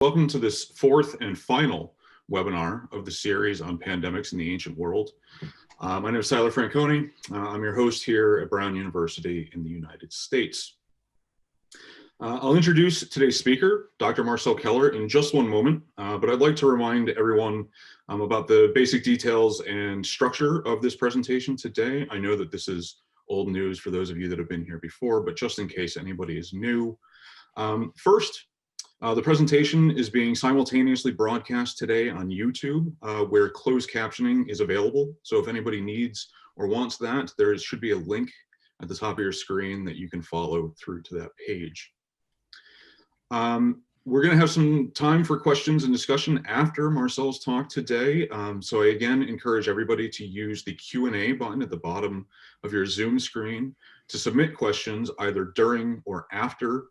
Welcome to this fourth and final webinar of the series on pandemics in the ancient world. My name is Tyler Franconi. I'm your host here at Brown University in the United States. I'll introduce today's speaker, Dr. Marcel Keller, in just one moment, but I'd like to remind everyone about the basic details and structure of this presentation today. I know that this is old news for those of you that have been here before, but just in case anybody is new. First, the presentation is being simultaneously broadcast today on YouTube, where closed captioning is available. So if anybody needs or wants that, there should be a link at the top of your screen that you can follow through to that page. We're going to have some time for questions and discussion after Marcel's talk today. So I again encourage everybody to use the Q&A button at the bottom of your Zoom screen to submit questions either during or after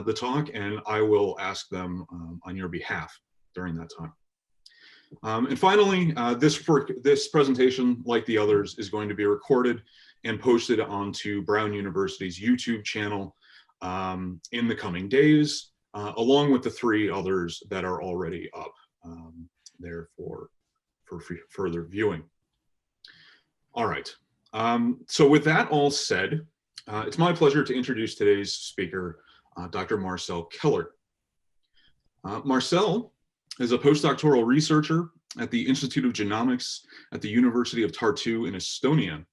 the talk, and I will ask them on your behalf during that time. And finally, this presentation, like the others, is going to be recorded and posted onto Brown University's YouTube channel in the coming days, along with the 3 others that are already up there for further viewing. All right, so with that all said, it's my pleasure to introduce today's speaker, Dr. Marcel Keller. Marcel is a postdoctoral researcher at the Institute of Genomics at the University of Tartu in Estonia.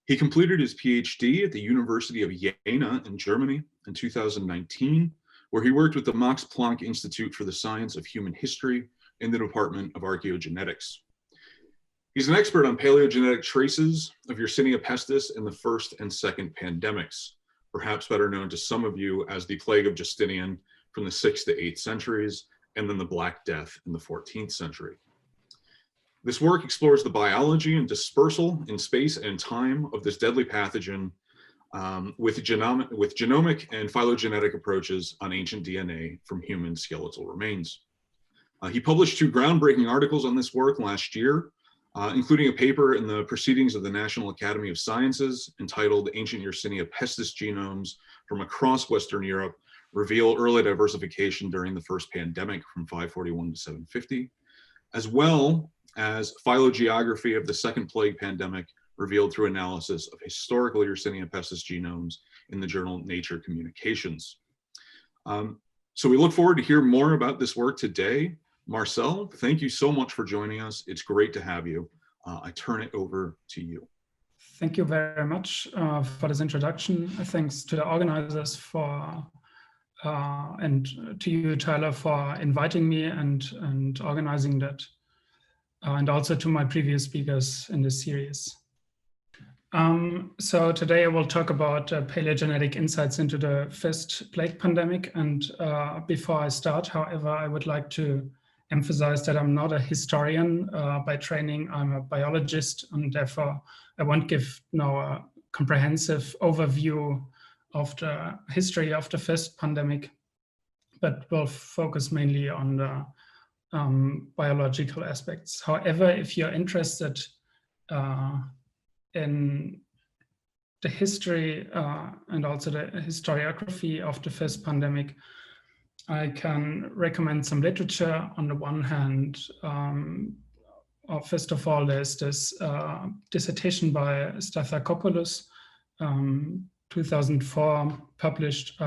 He completed his PhD at the University of Jena in Germany in 2019, where he worked with the Max Planck Institute for the Science of Human History in the Department of Archaeogenetics. He's an expert on paleogenetic traces of Yersinia pestis in the first and second pandemics, perhaps better known to some of you as the Plague of Justinian from the 6th to 8th centuries, and then the Black Death in the 14th century. This work explores the biology and dispersal in space and time of this deadly pathogen with genomic and phylogenetic approaches on ancient DNA from human skeletal remains. He published 2 groundbreaking articles on this work last year, including a paper in the Proceedings of the National Academy of Sciences entitled Ancient Yersinia pestis genomes from across Western Europe reveal early diversification during the first pandemic from 541 to 750, as well as Phylogeography of the second plague pandemic revealed through analysis of historical Yersinia pestis genomes in the journal Nature Communications. So we look forward to hear more about this work today. Marcel, thank you so much for joining us. It's great to have you. I turn it over to you. Thank you very much for this introduction. Thanks to the organizers for and to you, Tyler, for inviting me and organizing that, and also to my previous speakers in this series. So today I will talk about paleogenetic insights into the first plague pandemic. And before I start, however, I would like to emphasize that I'm not a historian by training. I'm a biologist, and therefore I won't give now a comprehensive overview of the history of the first pandemic, but will focus mainly on the biological aspects. However, if you're interested in the history and also the historiography of the first pandemic, I can recommend some literature. On the one hand, first of all, there's this dissertation by Stathakopoulos, 2004 published,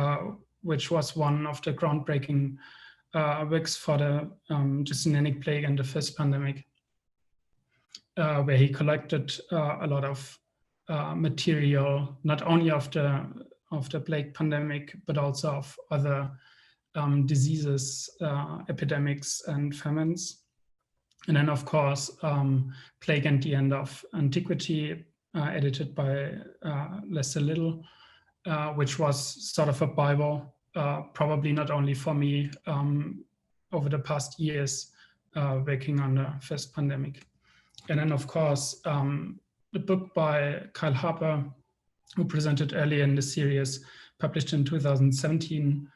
which was one of the groundbreaking works for the Justinianic Plague and the first pandemic, where he collected a lot of material, not only of the plague pandemic, but also of other diseases, epidemics, and famines. And then, of course, Plague and the End of Antiquity, edited by Lester Little, which was sort of a Bible, probably not only for me, over the past years, working on the first pandemic. And then, of course, the book by Kyle Harper, who presented earlier in the series, published in 2017,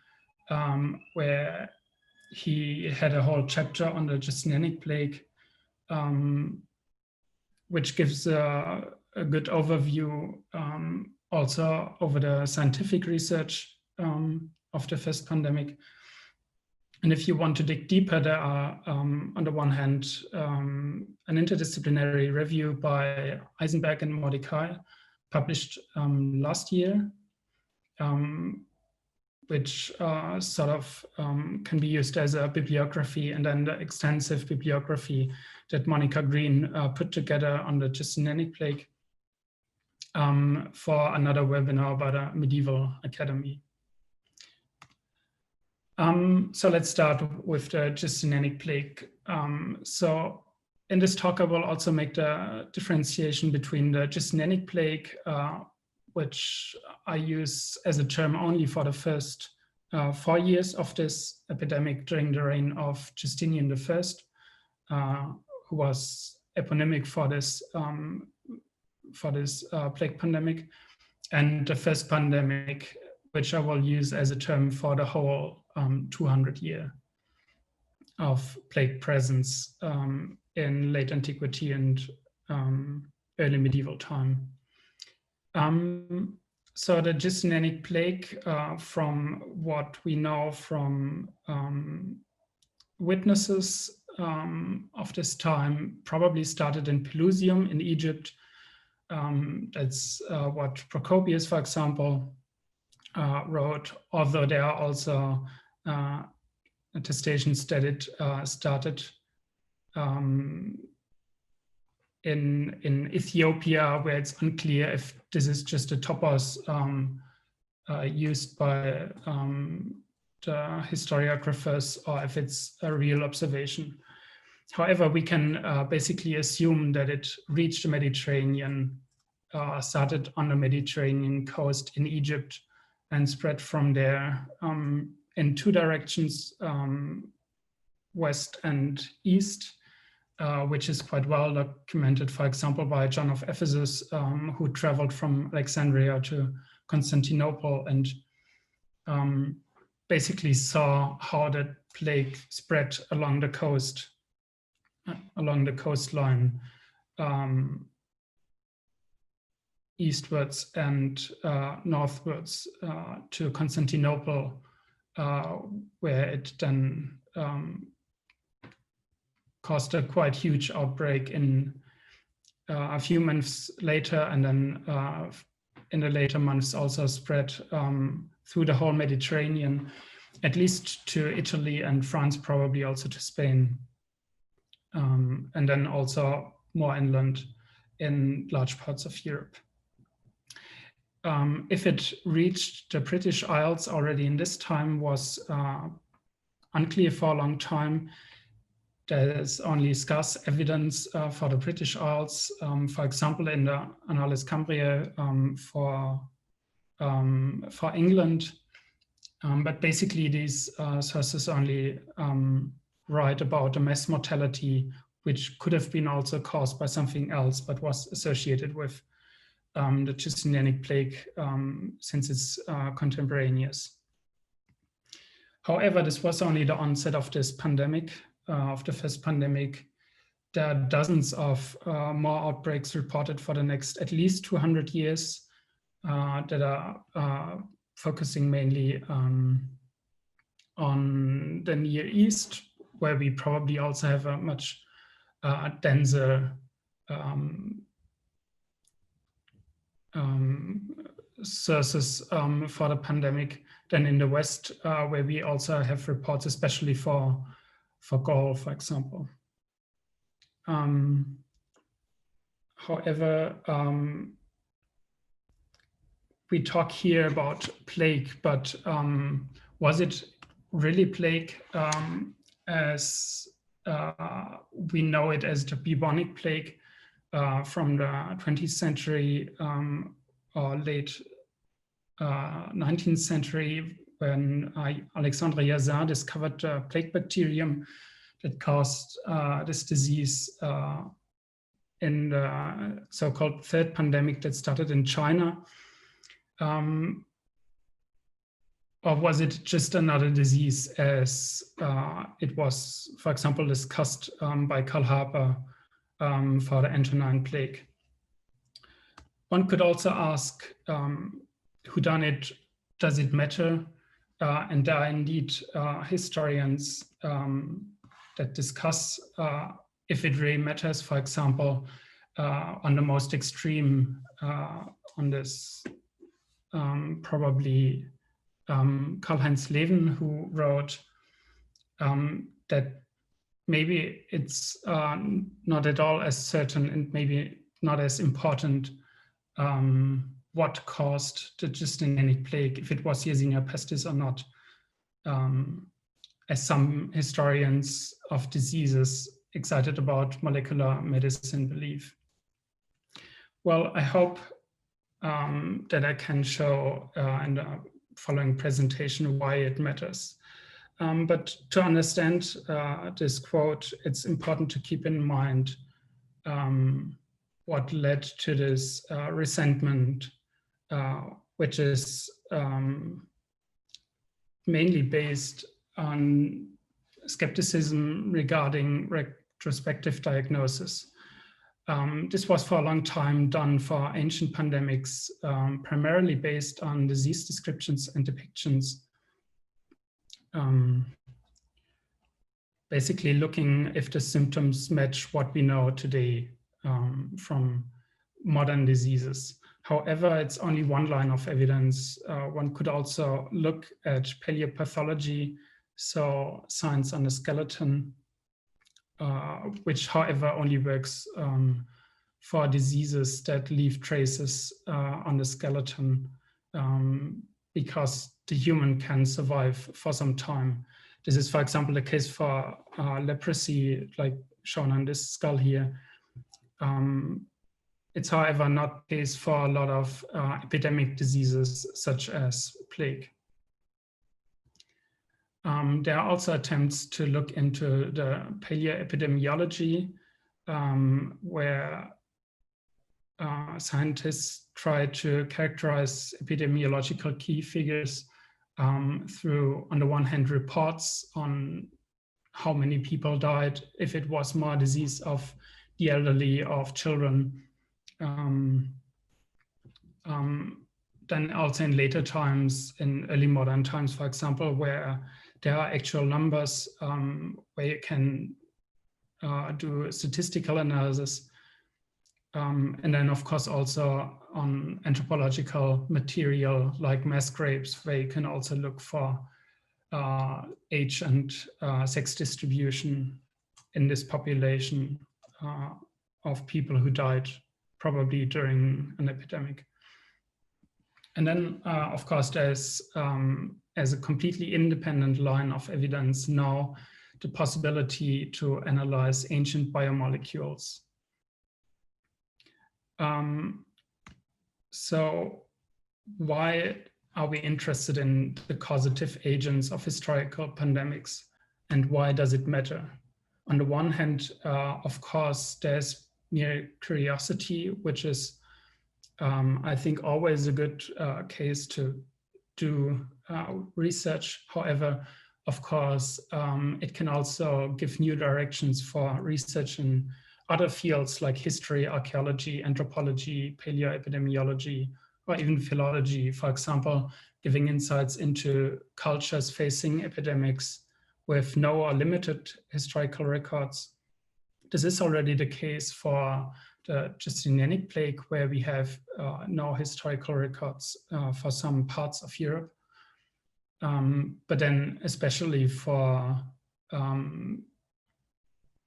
where he had a whole chapter on the Justinianic Plague, which gives a good overview also over the scientific research of the first pandemic. And if you want to dig deeper, there are, on the one hand, an interdisciplinary review by Eisenberg and Mordecai, published last year, which sort of can be used as a bibliography, and then the extensive bibliography that Monica Green put together on the Justinianic Plaque for another webinar about a medieval academy. So let's start with the Justinianic Plaque. So in this talk, I will also make the differentiation between the Justinianic Plaque, which I use as a term only for the first 4 years of this epidemic during the reign of Justinian I, who was eponymic for this plague pandemic, and the first pandemic, which I will use as a term for the whole 200 year of plague presence in late antiquity and early medieval time. So the Justinianic Plague, from what we know from witnesses of this time, probably started in Pelusium in Egypt. That's what Procopius, for example, wrote, although there are also attestations that it started in Ethiopia, where it's unclear if this is just a topos used by the historiographers or if it's a real observation. However, we can basically assume that it reached the Mediterranean, started on the Mediterranean coast in Egypt, and spread from there in two directions, west and east, which is quite well documented, for example, by John of Ephesus, who traveled from Alexandria to Constantinople and basically saw how the plague spread along the coast, along the coastline, eastwards and northwards to Constantinople, where it then caused a quite huge outbreak in a few months later, and then in the later months also spread through the whole Mediterranean, at least to Italy and France, probably also to Spain, and then also more inland in large parts of Europe. If it reached the British Isles already in this time was unclear for a long time. There is only scarce evidence for the British Isles, for example, in the Annales Cambriae for England. But basically these sources only write about the mass mortality, which could have been also caused by something else, but was associated with the Justinianic Plague since it's contemporaneous. However, this was only the onset of this pandemic, of the first pandemic. There are dozens of more outbreaks reported for the next at least 200 years that are focusing mainly on the Near East, where we probably also have a much denser sources for the pandemic than in the West, where we also have reports, especially for Gaul, for example. However, we talk here about plague, but was it really plague as we know it as the bubonic plague from the 20th century or late 19th century, when Alexandre Yersin discovered the plague bacterium that caused this disease in the so-called third pandemic that started in China? Or was it just another disease as it was, for example, discussed by Karl Harper for the Antonine Plague? One could also ask, whodunit, does it matter? and there are indeed historians that discuss if it really matters, for example, on the most extreme, on this probably Karl-Heinz Leven, who wrote that maybe it's not at all as certain and maybe not as important what caused the Justinianic plague, if it was Yersinia pestis or not, as some historians of diseases excited about molecular medicine believe. Well, I hope that I can show in the following presentation why it matters. But to understand this quote, it's important to keep in mind what led to this resentment, which is mainly based on skepticism regarding retrospective diagnosis. This was for a long time done for ancient pandemics, primarily based on disease descriptions and depictions. Basically looking if the symptoms match what we know today from modern diseases. However, it's only one line of evidence. One could also look at paleopathology, so science on the skeleton, which however only works for diseases that leave traces on the skeleton because the human can survive for some time. This is, for example, the case for leprosy, like shown on this skull here. It's, however, not the case for a lot of epidemic diseases, such as plague. There are also attempts to look into the paleoepidemiology, where scientists try to characterize epidemiological key figures through, on the one hand, reports on how many people died, if it was more disease of the elderly, of children. Then also in later times, in early modern times, for example, where there are actual numbers where you can do statistical analysis. And then, of course, also on anthropological material like mass graves, where you can also look for age and sex distribution in this population of people who died probably during an epidemic. And then, of course, there's, as a completely independent line of evidence now, the possibility to analyze ancient biomolecules. So why are we interested in the causative agents of historical pandemics, and why does it matter? On the one hand, of course, there's mere curiosity, which is, I think, always a good case to do research. However, of course, it can also give new directions for research in other fields like history, archaeology, anthropology, paleoepidemiology, or even phylogeny, for example, giving insights into cultures facing epidemics with no or limited historical records. This is already the case for the Justinianic Plaque, where we have no historical records for some parts of Europe. But then especially for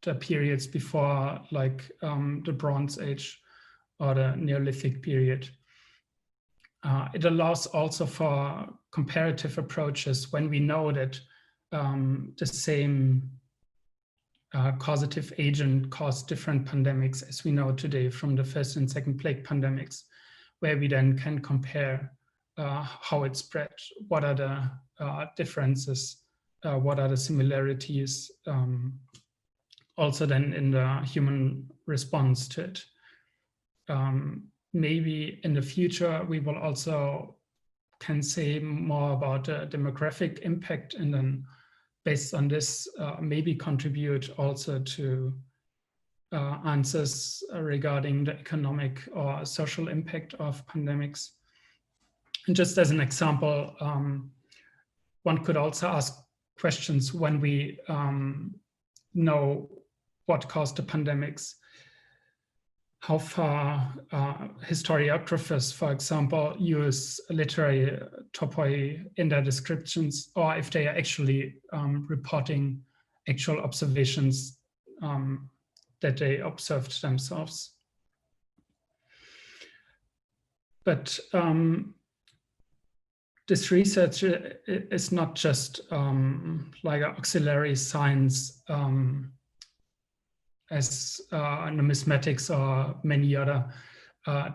the periods before, like the Bronze Age or the Neolithic period. It allows also for comparative approaches when we know that the same causative agent caused different pandemics, as we know today from the first and second plague pandemics, where we then can compare how it spread, what are the differences, what are the similarities, also then in the human response to it. Maybe in the future, we will also can say more about the demographic impact, and then based on this, maybe contribute also to answers regarding the economic or social impact of pandemics. And just as an example, one could also ask questions when we know what caused the pandemics. How far historiographers, for example, use literary topoi in their descriptions, or if they are actually reporting actual observations that they observed themselves. But this research is not just like an auxiliary science as numismatics or many other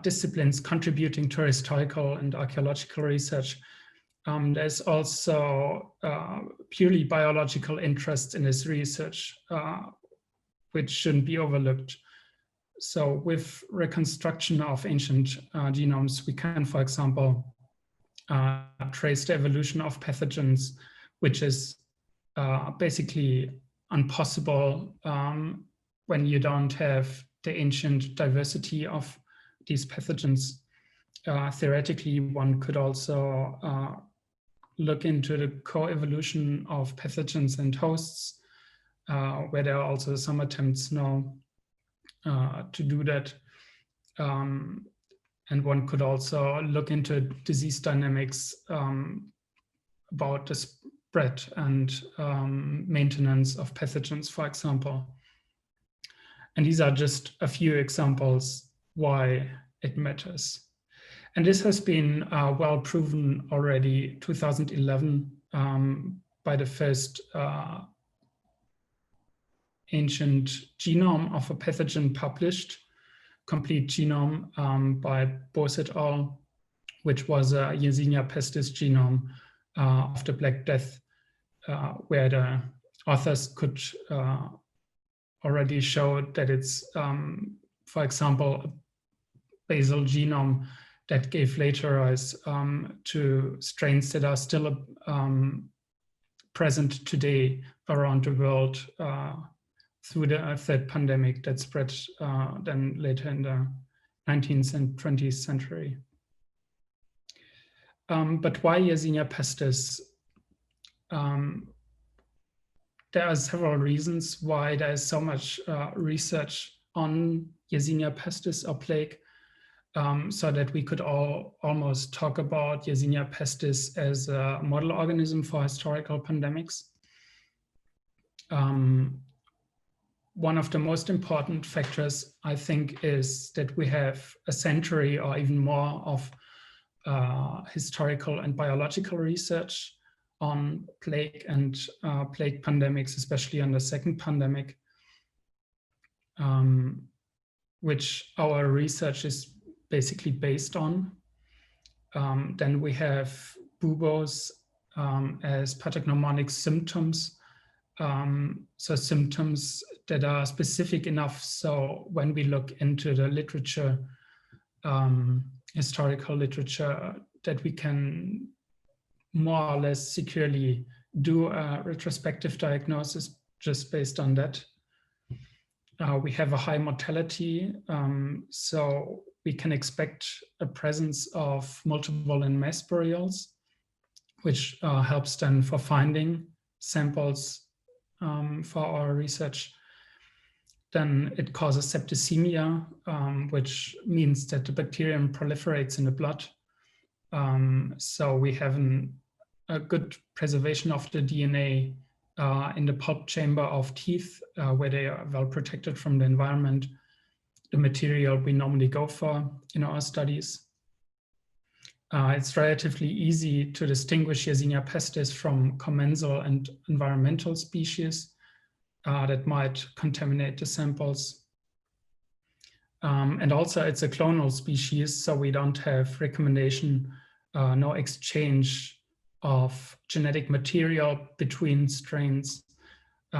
disciplines contributing to historical and archaeological research. There's also purely biological interest in this research, which shouldn't be overlooked. So with reconstruction of ancient genomes, we can, for example, trace the evolution of pathogens, which is basically impossible when you don't have the ancient diversity of these pathogens. Theoretically, one could also look into the co-evolution of pathogens and hosts, where there are also some attempts now to do that. And one could also look into disease dynamics about the spread and maintenance of pathogens, for example. And these are just a few examples why it matters. And this has been well proven already 2011 by the first ancient genome of a pathogen published, complete genome by Bose et al., which was a Yersinia pestis genome of the Black Death, where the authors could already show that it's, for example, a basal genome that gave later rise to strains that are still present today around the world through the third pandemic that spread then later in the 19th and 20th century. But why Yersinia pestis? There are several reasons why there is so much research on Yersinia pestis or plague, so that we could almost talk about Yersinia pestis as a model organism for historical pandemics. One of the most important factors, I think, is that we have a century or even more of historical and biological research on plague and plague pandemics, especially on the second pandemic, which our research is basically based on. Then we have buboes as pathognomonic symptoms, so symptoms that are specific enough so when we look into the literature, historical literature, that we can more or less securely do a retrospective diagnosis just based on that. We have a high mortality, so we can expect a presence of multiple and mass burials, which helps then for finding samples for our research. Then it causes septicemia, which means that the bacterium proliferates in the blood. So we have a good preservation of the DNA in the pulp chamber of teeth, where they are well protected from the environment, the material we normally go for in our studies. It's relatively easy to distinguish Yersinia pestis from commensal and environmental species that might contaminate the samples. And also it's a clonal species, so we don't have recombination, no exchange of genetic material between strains,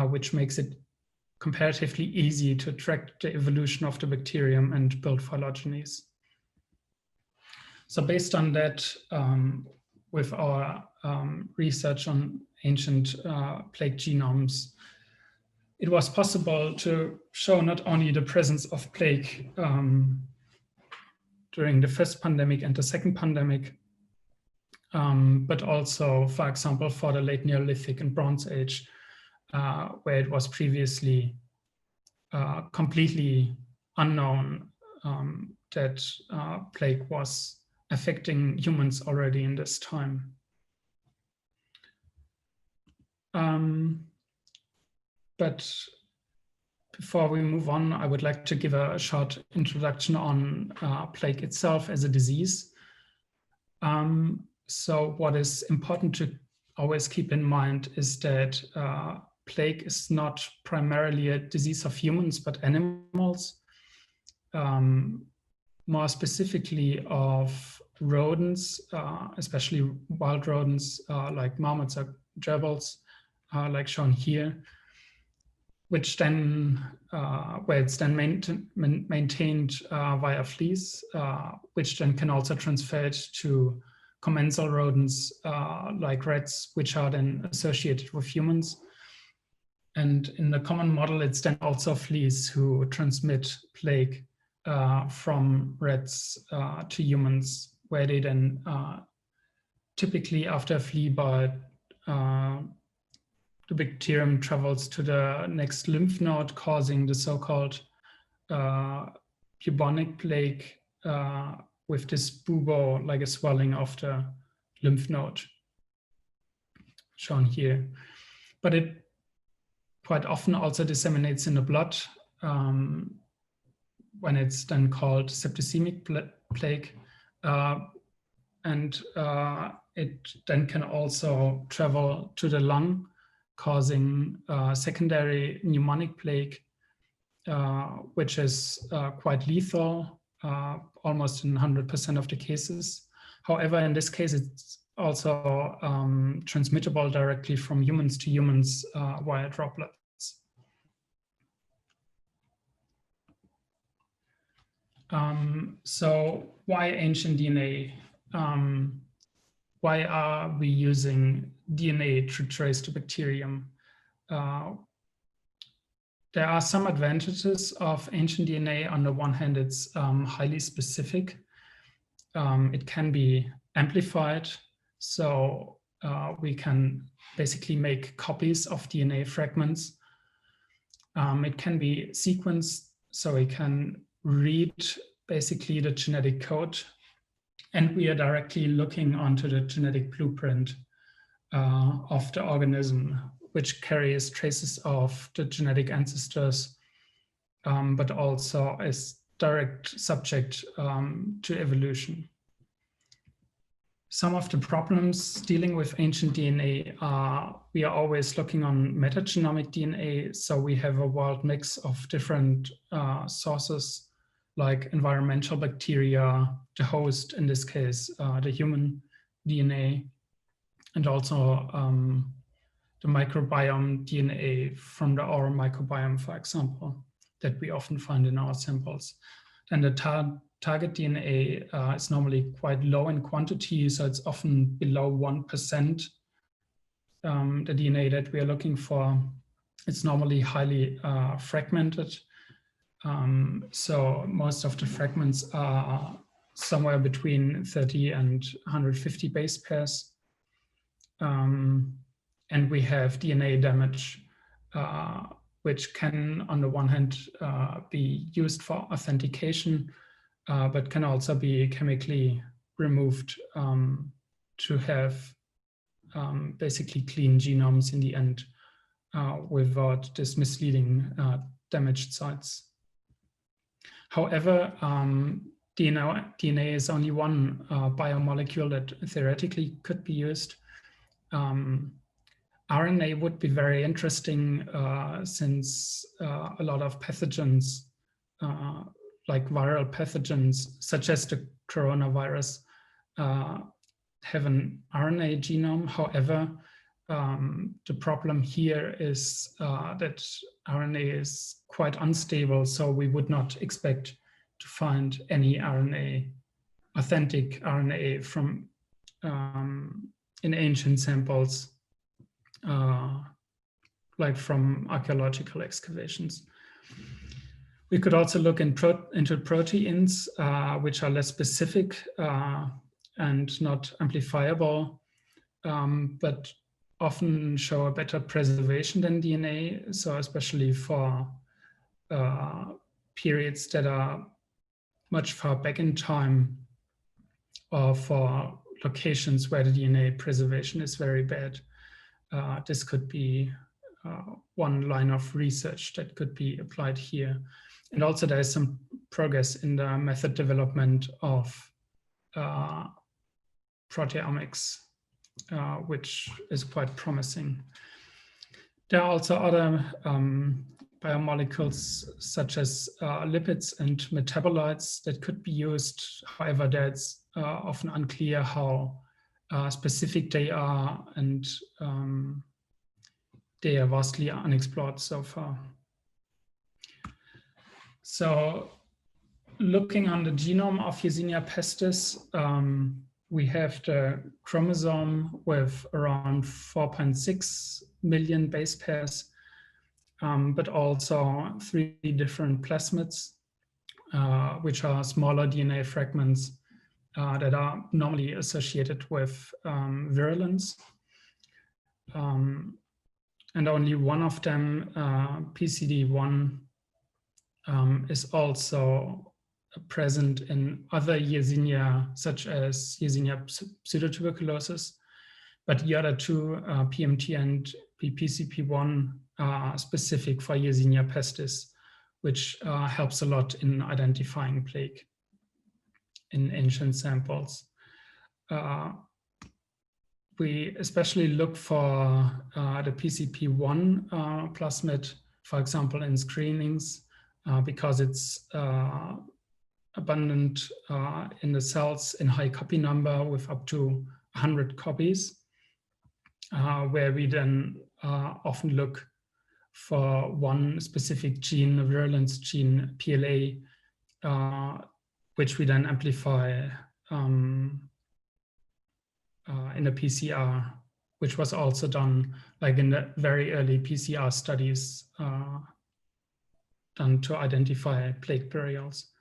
which makes it comparatively easy to track the evolution of the bacterium and build phylogenies. So based on that, with our research on ancient plague genomes, it was possible to show not only the presence of plague during the first pandemic and the second pandemic, but also, for example, for the late Neolithic and Bronze Age, where it was previously completely unknown that plague was affecting humans already in this time. But before we move on, I would like to give a short introduction on plague itself as a disease. So what is important to always keep in mind is that plague is not primarily a disease of humans, but animals, more specifically of rodents, especially wild rodents like marmots or gerbils, like shown here, which then, where it's then maintained via fleas, which then can also transfer it to commensal rodents like rats, which are then associated with humans. And in the common model, it's then also fleas who transmit plague from rats to humans, where they then typically after a flea bite, the bacterium travels to the next lymph node, causing the so-called bubonic plague with this bubo, like a swelling of the lymph node, shown here. But it quite often also disseminates in the blood when it's then called septicemic plague. And it then can also travel to the lung, causing secondary pneumonic plague, which is quite lethal, almost in 100% of the cases. However, in this case, it's also transmittable directly from humans to humans via droplets. So why ancient DNA? Why are we using DNA to trace the bacterium? There are some advantages of ancient DNA. On the one hand, it's highly specific. It can be amplified, so we can basically make copies of DNA fragments. It can be sequenced, so we can read basically the genetic code, and we are directly looking onto the genetic blueprint of the organism, which carries traces of the genetic ancestors, but also is direct subject to evolution. Some of the problems dealing with ancient DNA are, we are always looking on metagenomic DNA, so we have a wild mix of different sources, like environmental bacteria, the host, in this case, the human DNA, and also the microbiome DNA from the oral microbiome, for example, that we often find in our samples. And the target DNA is normally quite low in quantity, so it's often below 1%. The DNA that we are looking for, it's normally highly fragmented. So most of the fragments are somewhere between 30 and 150 base pairs. And we have DNA damage, which can, on the one hand, be used for authentication, but can also be chemically removed to have basically clean genomes in the end without this misleading damaged sites. However, DNA is only one biomolecule that theoretically could be used. RNA would be very interesting since a lot of pathogens, like viral pathogens, such as the coronavirus, have an RNA genome. However, the problem here is that RNA is quite unstable, so we would not expect to find any RNA, authentic RNA from in ancient samples, like from archaeological excavations. We could also look into proteins, which are less specific and not amplifiable, but often show a better preservation than DNA. So especially for periods that are much far back in time, or for locations where the DNA preservation is very bad. This could be one line of research that could be applied here. And also there is some progress in the method development of proteomics, which is quite promising. There are also other biomolecules such as lipids and metabolites that could be used. However, that's often unclear how specific they are, and they are vastly unexplored so far. So looking on the genome of Yersinia pestis, we have the chromosome with around 4.6 million base pairs, but also 3 different plasmids, which are smaller DNA fragments that are normally associated with virulence. And only one of them, PCD1, is also present in other Yersinia, such as Yersinia pseudotuberculosis, but the other two, PMT and PPCP1, are specific for Yersinia pestis, which helps a lot in identifying plague in ancient samples. We especially look for the PCP1 plasmid, for example, in screenings, because it's abundant in the cells in high copy number with up to 100 copies, where we then often look for one specific gene, a virulence gene, PLA, which we then amplify in a PCR, which was also done like in the very early PCR studies done to identify plague burials.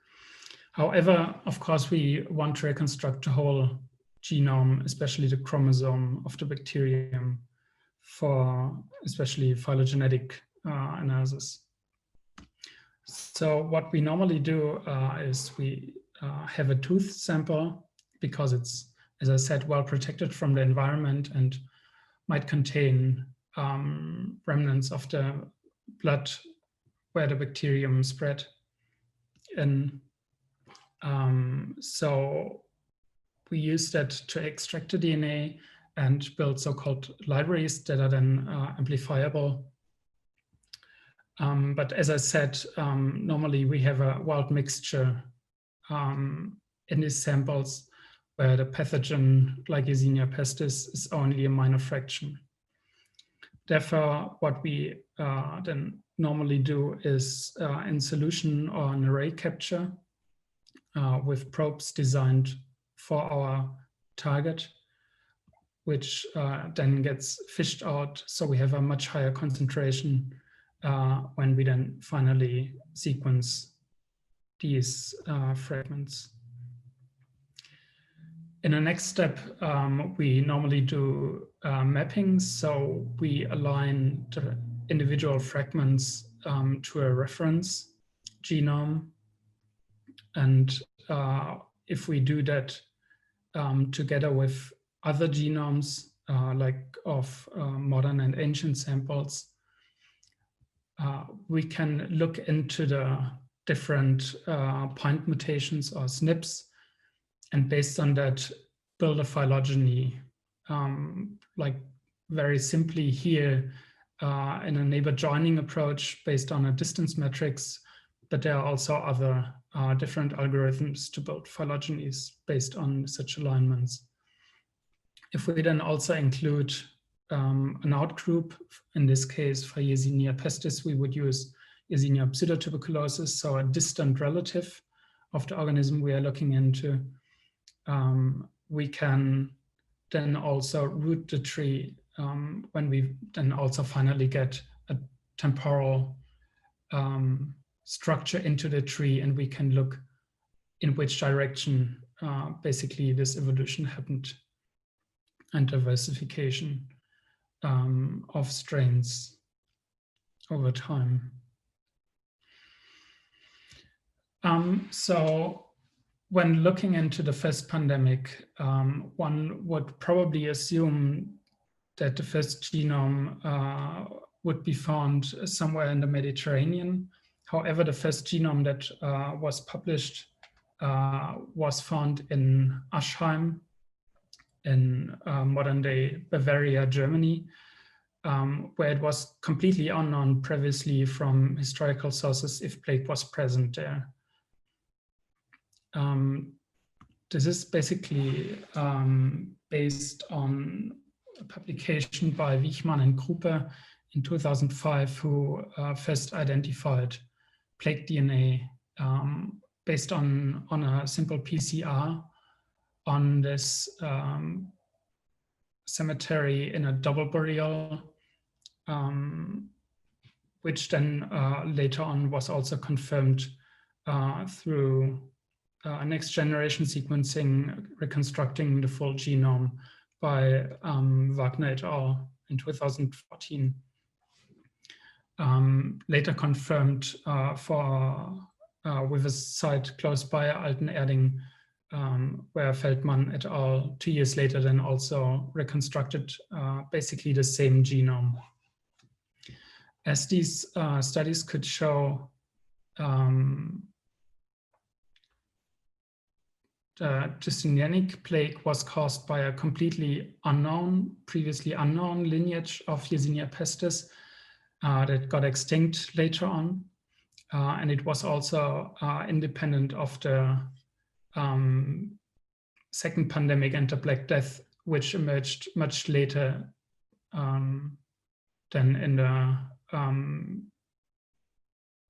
However, of course, we want to reconstruct the whole genome, especially the chromosome of the bacterium, for especially phylogenetic analysis. So what we normally do is we have a tooth sample, because it's, as I said, well protected from the environment and might contain remnants of the blood where the bacterium spread. And so we use that to extract the DNA and build so-called libraries that are then amplifiable. But as I said, normally we have a wild mixture in these samples, where the pathogen, like Yersinia pestis, is only a minor fraction. Therefore, what we then normally do is in solution or an array capture with probes designed for our target, which then gets fished out. So we have a much higher concentration when we then finally sequence these fragments. In the next step, we normally do mappings. So we align the individual fragments to a reference genome. And if we do that together with other genomes, like of modern and ancient samples, we can look into the different point mutations or SNPs, and based on that, build a phylogeny, like very simply here in a neighbor joining approach based on a distance matrix, but there are also other different algorithms to build phylogenies based on such alignments. If we then also include an outgroup, in this case for Yersinia pestis, we would use Yersinia pseudotuberculosis, so a distant relative of the organism we are looking into. We can then also root the tree when we then also finally get a temporal structure into the tree, and we can look in which direction basically this evolution happened and diversification of strains over time. So when looking into the first pandemic, one would probably assume that the first genome would be found somewhere in the Mediterranean. However, the first genome that was published was found in Aschheim in modern-day Bavaria, Germany, where it was completely unknown previously from historical sources if plague was present there. This is basically based on a publication by Wichmann and Gruppe in 2005, who first identified plague DNA based on a simple PCR on this cemetery in a double burial, which then later on was also confirmed through next generation sequencing, reconstructing the full genome by Wagner et al. In 2014. Later confirmed with a site close by Altenerding, where Feldmann et al. 2 years later then also reconstructed basically the same genome. As these studies could show, the Justinianic plague was caused by a completely previously unknown lineage of Yersinia pestis that got extinct later on. And it was also independent of the second pandemic and the Black Death, which emerged much later than in the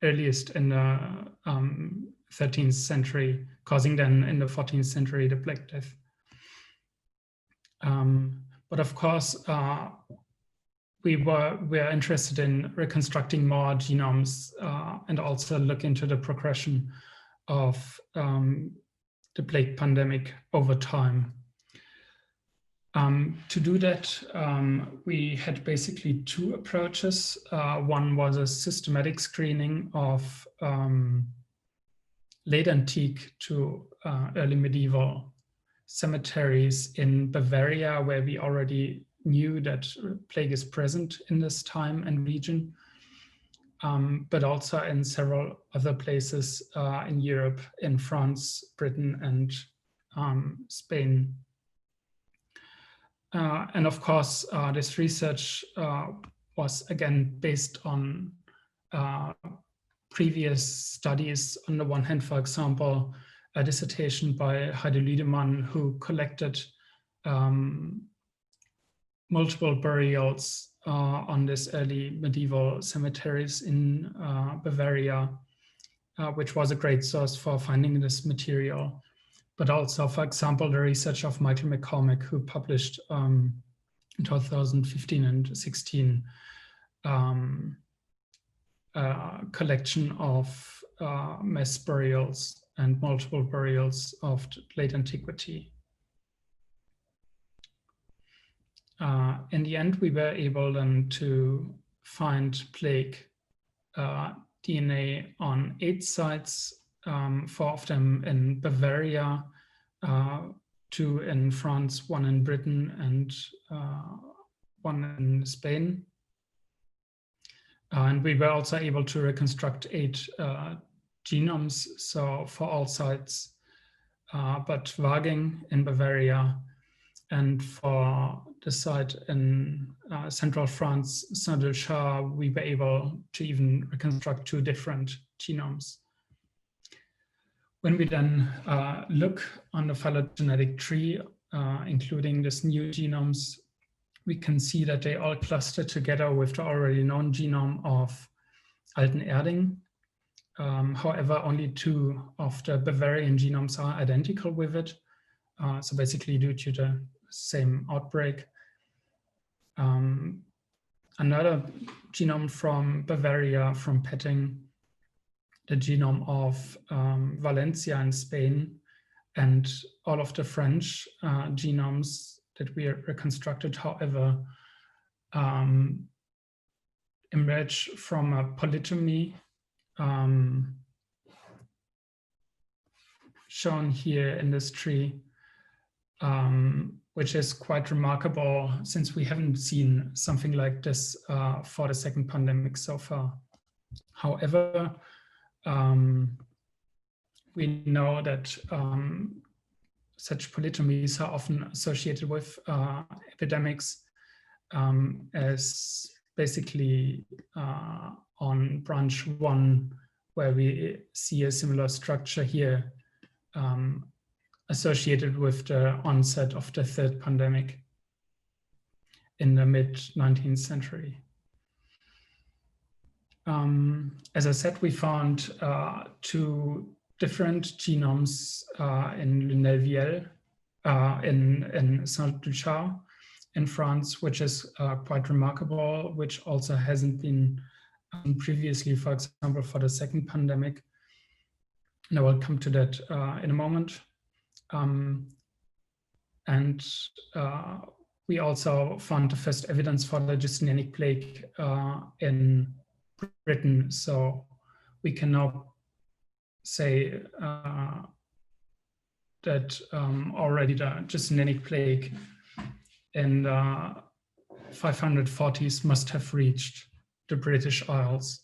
earliest in the 13th century, causing then in the 14th century the Black Death. But of course, we were interested in reconstructing more genomes and also look into the progression of the plague pandemic over time. To do that, we had basically two approaches. One was a systematic screening of late antique to early medieval cemeteries in Bavaria, where we already knew that plague is present in this time and region, but also in several other places in Europe, in France, Britain, and Spain. And of course, this research was again based on previous studies. On the one hand, for example, a dissertation by Heide Lüdemann, who collected multiple burials on these early medieval cemeteries in Bavaria, which was a great source for finding this material. But also, for example, the research of Michael McCormick, who published in 2015 and 16 a collection of mass burials and multiple burials of late antiquity. In the end, we were able then to find plague DNA on 8 sites, 4 of them in Bavaria, 2 in France, 1 in Britain, and 1 in Spain. And we were also able to reconstruct 8 genomes, so for all sites, but Waging in Bavaria, and for the site in central France, Saint-Delchard, we were able to even reconstruct 2 different genomes. When we then look on the phylogenetic tree, including these new genomes, we can see that they all cluster together with the already known genome of Altenerding. However, only 2 of the Bavarian genomes are identical with it. So basically due to the same outbreak. Another genome from Bavaria, from Petting, the genome of Valencia in Spain, And all of the French genomes that we reconstructed, however, emerge from a polytomy shown here in this tree, which is quite remarkable since we haven't seen something like this for the second pandemic so far. However, we know that such polytomies are often associated with epidemics, as basically on branch 1, where we see a similar structure here, associated with the onset of the third pandemic in the mid-19th century. As I said, we found 2 different genomes in Lunel-Viel in Saint-Luchard in France, which is quite remarkable, which also hasn't been previously, for example, for the second pandemic. And I will come to that in a moment. And we also found the first evidence for the Justinianic Plaque in Britain. So we can now say that already the Justinianic Plaque in the 540s must have reached the British Isles.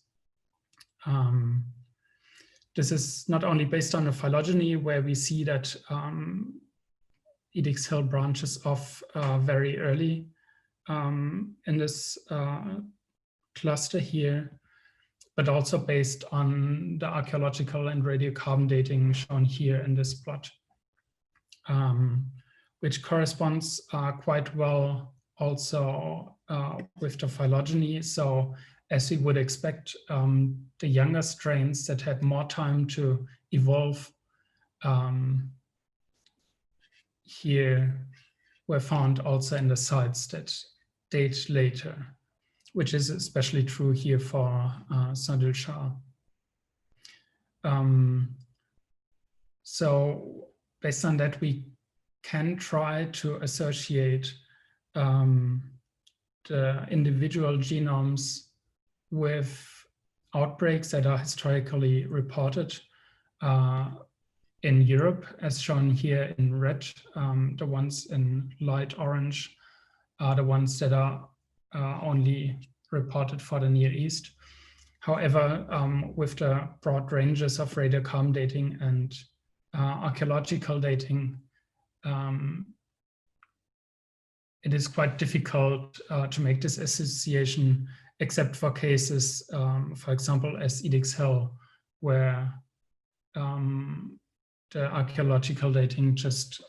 This is not only based on the phylogeny, where we see that Edix Hill branches off very early in this cluster here, but also based on the archaeological and radiocarbon dating shown here in this plot, which corresponds quite well also with the phylogeny. So as we would expect, the younger strains that had more time to evolve here were found also in the sites that date later, which is especially true here for Saint-Luchard. So based on that, we can try to associate the individual genomes with outbreaks that are historically reported in Europe, as shown here in red. The ones in light orange are the ones that are only reported for the Near East. However, with the broad ranges of radiocarbon dating and archaeological dating, it is quite difficult to make this association, except for cases, for example, as Edix Hill, where the archaeological dating just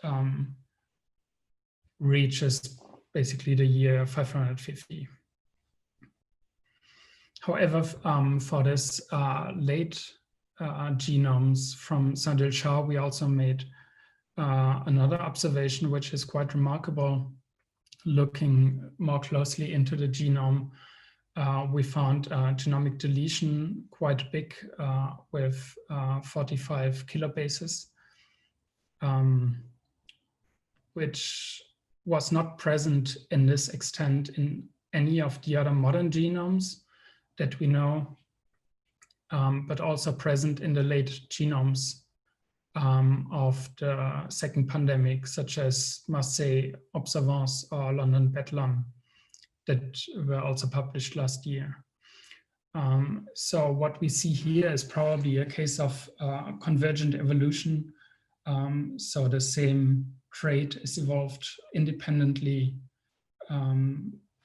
reaches basically the year 550. However, for this late genomes from Saint-Luchard, we also made another observation, which is quite remarkable. Looking more closely into the genome, we found genomic deletion quite big with 45 kilobases, which was not present in this extent in any of the other modern genomes that we know, but also present in the late genomes of the second pandemic, such as Marseille Observance or London Bedlam, that were also published last year. So what we see here is probably a case of convergent evolution. So the same trait is evolved independently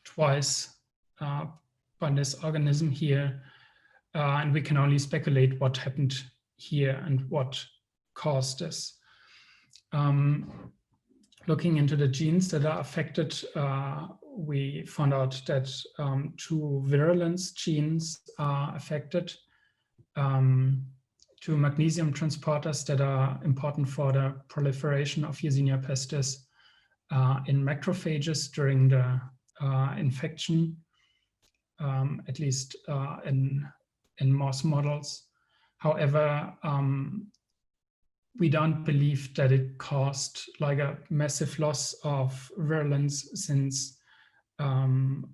twice by this organism here. And we can only speculate what happened here and what caused this. Looking into the genes that are affected, we found out that 2 virulence genes are affected, 2 magnesium transporters that are important for the proliferation of Yersinia pestis in macrophages during the infection, at least in mouse models. However, we don't believe that it caused like a massive loss of virulence, since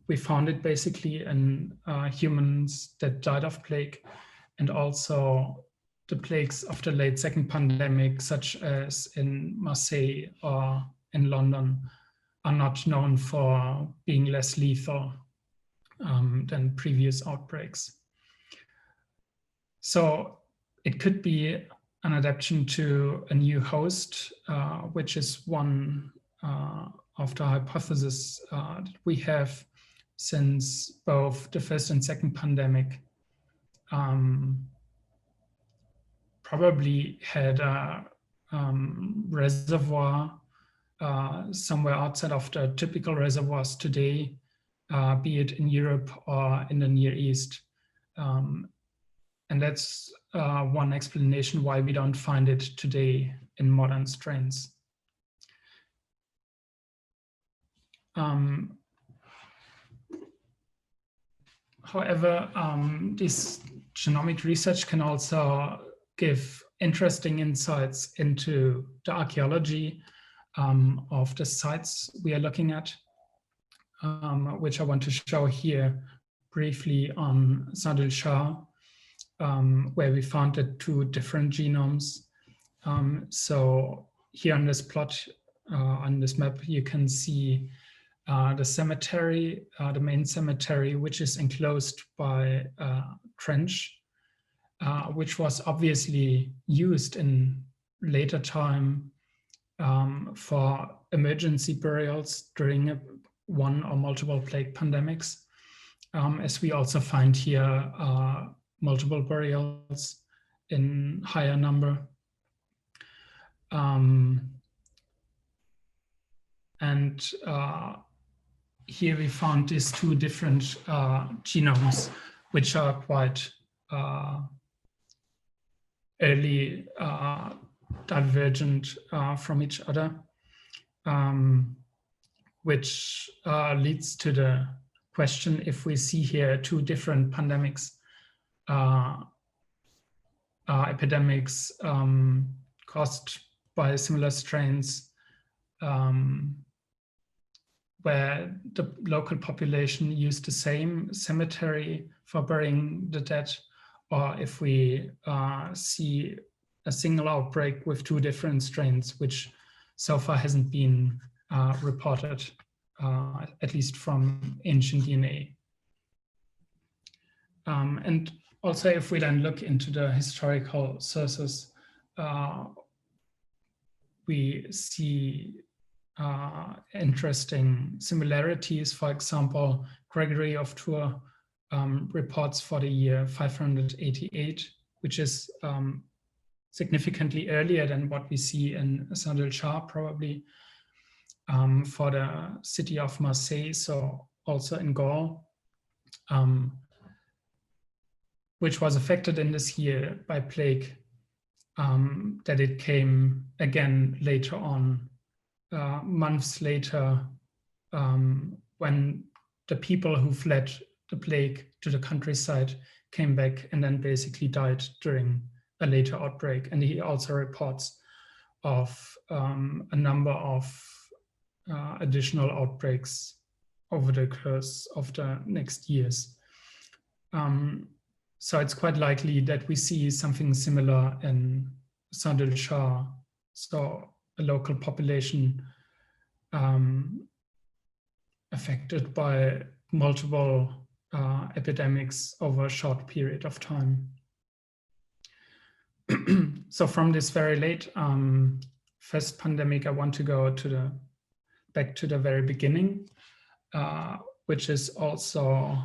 we found it basically in humans that died of plague, and also the plagues of the late second pandemic, such as in Marseille or in London, are not known for being less lethal than previous outbreaks. So it could be an adaptation to a new host, which is one of the hypotheses that we have, since both the first and second pandemic probably had a reservoir somewhere outside of the typical reservoirs today, be it in Europe or in the Near East. And that's one explanation why we don't find it today in modern strains. However, this genomic research can also give interesting insights into the archaeology of the sites we are looking at, which I want to show here briefly on Saint-Shah, where we found the two different genomes. So here on this plot, on this map, you can see the cemetery, the main cemetery, which is enclosed by a trench, which was obviously used in later time for emergency burials during one or multiple plague pandemics, as we also find here multiple burials in higher number. Here we found these two different genomes, which are quite early divergent from each other, which leads to the question if we see here two different pandemics, epidemics caused by similar strains, where the local population used the same cemetery for burying the dead, or if we see a single outbreak with two different strains, which so far hasn't been reported, at least from ancient DNA. And also, if we then look into the historical sources, we see interesting similarities. For example, Gregory of Tours reports for the year 588, which is significantly earlier than what we see in Saint-Shah, probably, for the city of Marseille, so also in Gaul, which was affected in this year by plague, that it came again later on, months later, when the people who fled the plague to the countryside came back and then basically died during a later outbreak. And he also reports of a number of additional outbreaks over the course of the next years. So it's quite likely that we see something similar in Saint-Shah, so a local population affected by multiple epidemics over a short period of time. So from this very late first pandemic, I want to go to back to the very beginning, which is also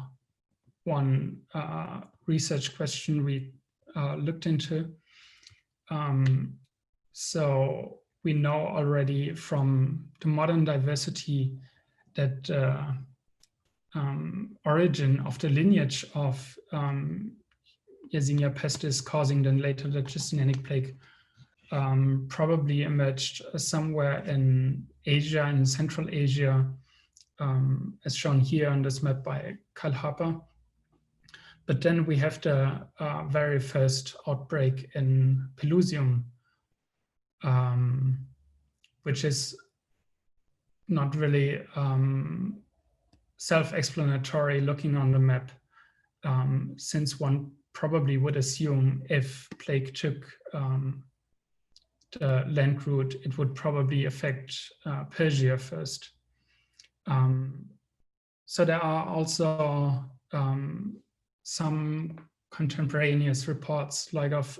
one research question we looked into. So we know already from the modern diversity that origin of the lineage of Yersinia pestis causing then later the Justinianic plague probably emerged somewhere in Asia and Central Asia, as shown here on this map by Karl Harper. But then we have the very first outbreak in Pelusium, which is not really self-explanatory looking on the map, since one probably would assume if plague took the land route, it would probably affect Persia first. So there are also some contemporaneous reports, like of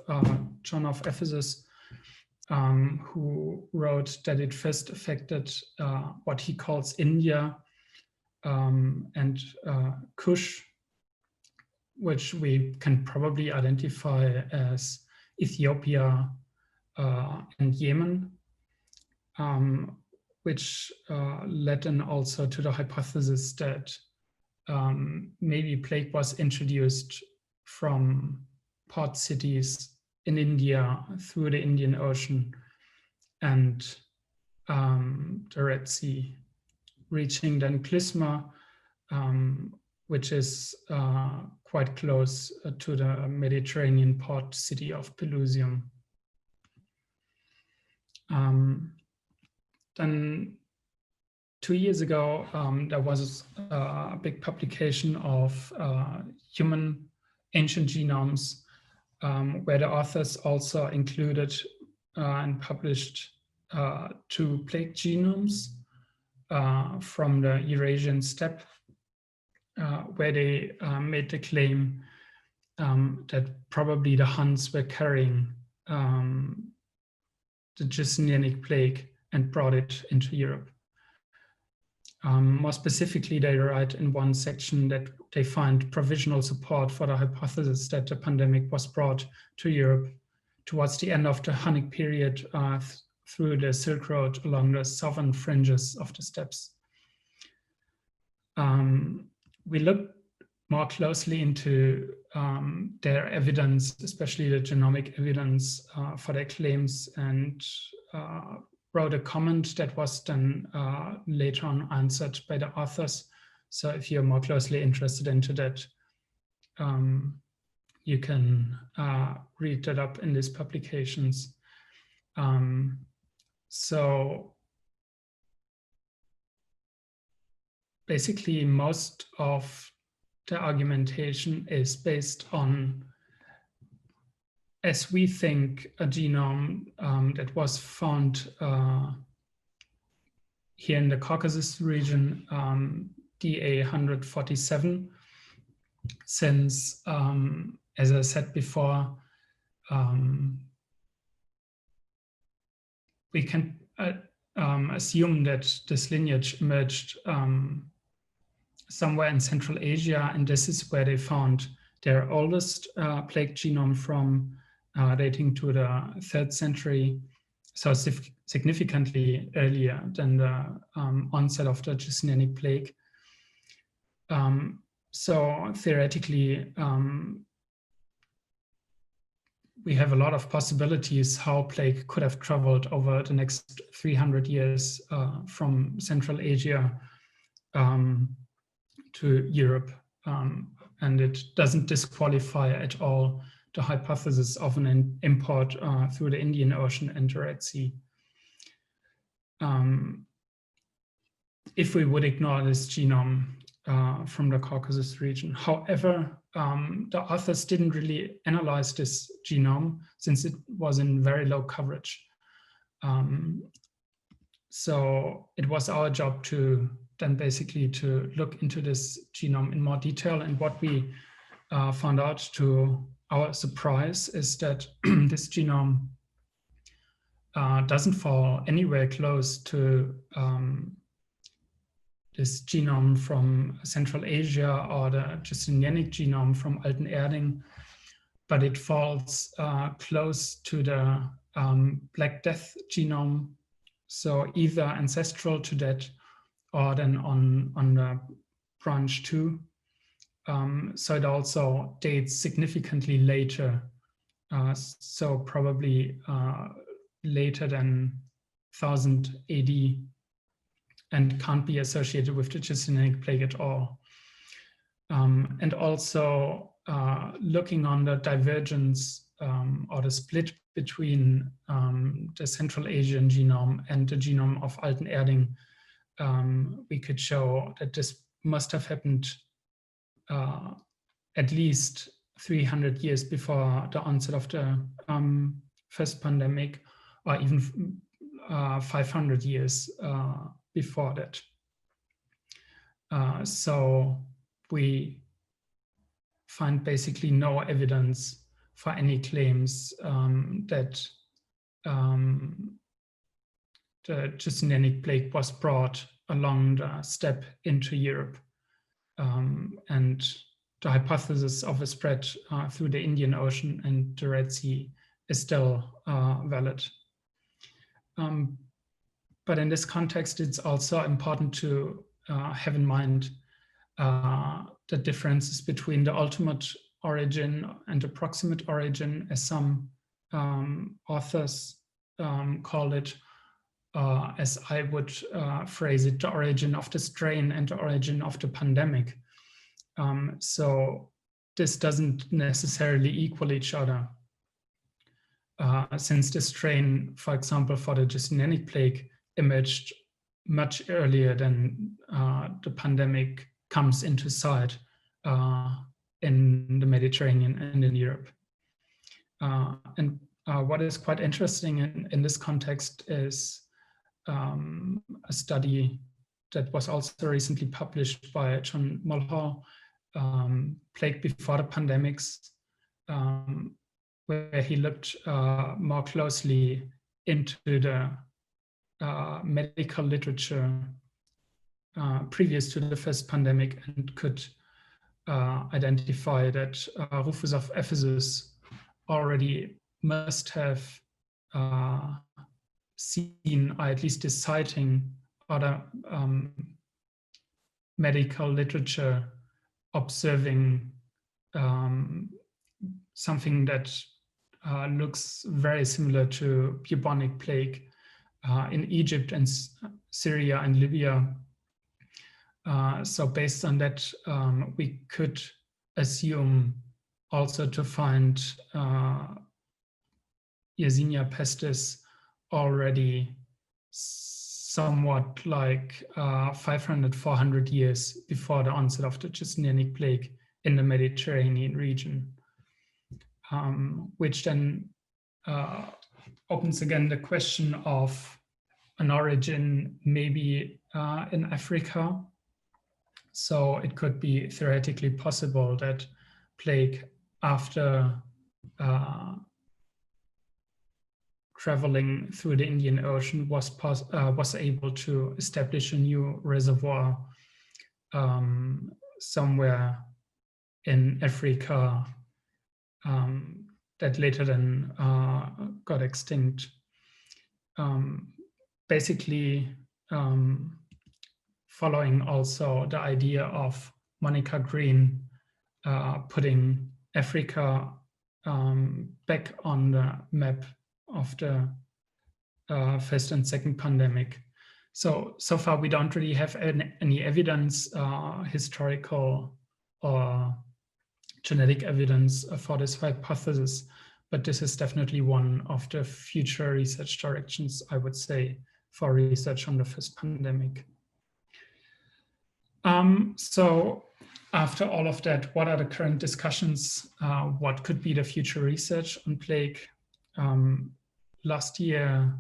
John of Ephesus, who wrote that it first affected what he calls India and Kush, which we can probably identify as Ethiopia and Yemen, which led then also to the hypothesis that maybe plague was introduced from port cities in India through the Indian Ocean and the Red Sea, reaching then Clysma, which is quite close to the Mediterranean port city of Pelusium. Then 2 years ago, there was a big publication of human ancient genomes, where the authors also included and published 2 plague genomes from the Eurasian steppe, where they made the claim that probably the Huns were carrying the Justinianic plague and brought it into Europe. More specifically, they write in one section that they find provisional support for the hypothesis that the pandemic was brought to Europe towards the end of the Hunnic period through the Silk Road along the southern fringes of the steppes. We looked more closely into their evidence, especially the genomic evidence for their claims, and wrote a comment that was then later on answered by the authors. So if you're more closely interested into that, you can read that up in these publications. So basically, most of the argumentation is based on, as we think, a genome that was found here in the Caucasus region, DA 147, since, as I said before, we can assume that this lineage emerged somewhere in Central Asia, and this is where they found their oldest plague genome from, dating to the 3rd century, so significantly earlier than the onset of the Justinianic plague. So theoretically, we have a lot of possibilities how plague could have traveled over the next 300 years from Central Asia to Europe. And it doesn't disqualify at all the hypothesis of an import through the Indian Ocean and the Red Sea. If we would ignore this genome from the Caucasus region. However, the authors didn't really analyze this genome since it was in very low coverage. So it was our job to then basically to look into this genome in more detail. And what we found out, to our surprise, is that this genome doesn't fall anywhere close to this genome from Central Asia or the Justinianic genome from Alten-Erding, but it falls close to the Black Death genome, so either ancestral to that or then on the branch 2. So it also dates significantly later, so probably later than 1000 AD, and can't be associated with the Justinianic plague at all. And also looking on the divergence or the split between the Central Asian genome and the genome of Alten Erding, we could show that this must have happened at least 300 years before the onset of the first pandemic, or even 500 years before that. So we find basically no evidence for any claims that the Justinianic plague was brought along the steppe into Europe. And the hypothesis of a spread through the Indian Ocean and the Red Sea is still valid. But in this context, it's also important to have in mind the differences between the ultimate origin and the proximate origin, as some authors call it, as I would phrase it, the origin of the strain and the origin of the pandemic. So this doesn't necessarily equal each other. Since the strain, for example, for the Justinianic plague emerged much earlier than the pandemic comes into sight in the Mediterranean and in Europe. And what is quite interesting in this context is a study that was also recently published by John Mulhall, Plague Before the Pandemics, where he looked more closely into the medical literature previous to the first pandemic, and could identify that Rufus of Ephesus already must have seen, or at least is citing, other medical literature observing something that looks very similar to bubonic plague in Egypt and Syria and Libya. So based on that, we could assume also to find Yersinia pestis already somewhat like 500, 400 years before the onset of the Justinianic plague in the Mediterranean region, which then opens again the question of an origin maybe in Africa. So it could be theoretically possible that plague, after traveling through the Indian Ocean, was able to establish a new reservoir somewhere in Africa that later then got extinct. Basically, following also the idea of Monica Green putting Africa back on the map of the first and second pandemic. So far we don't really have any evidence, historical or genetic evidence for this hypothesis, but this is definitely one of the future research directions, I would say, for research on the first pandemic. So after all of that, what are the current discussions? What could be the future research on plague? Last year,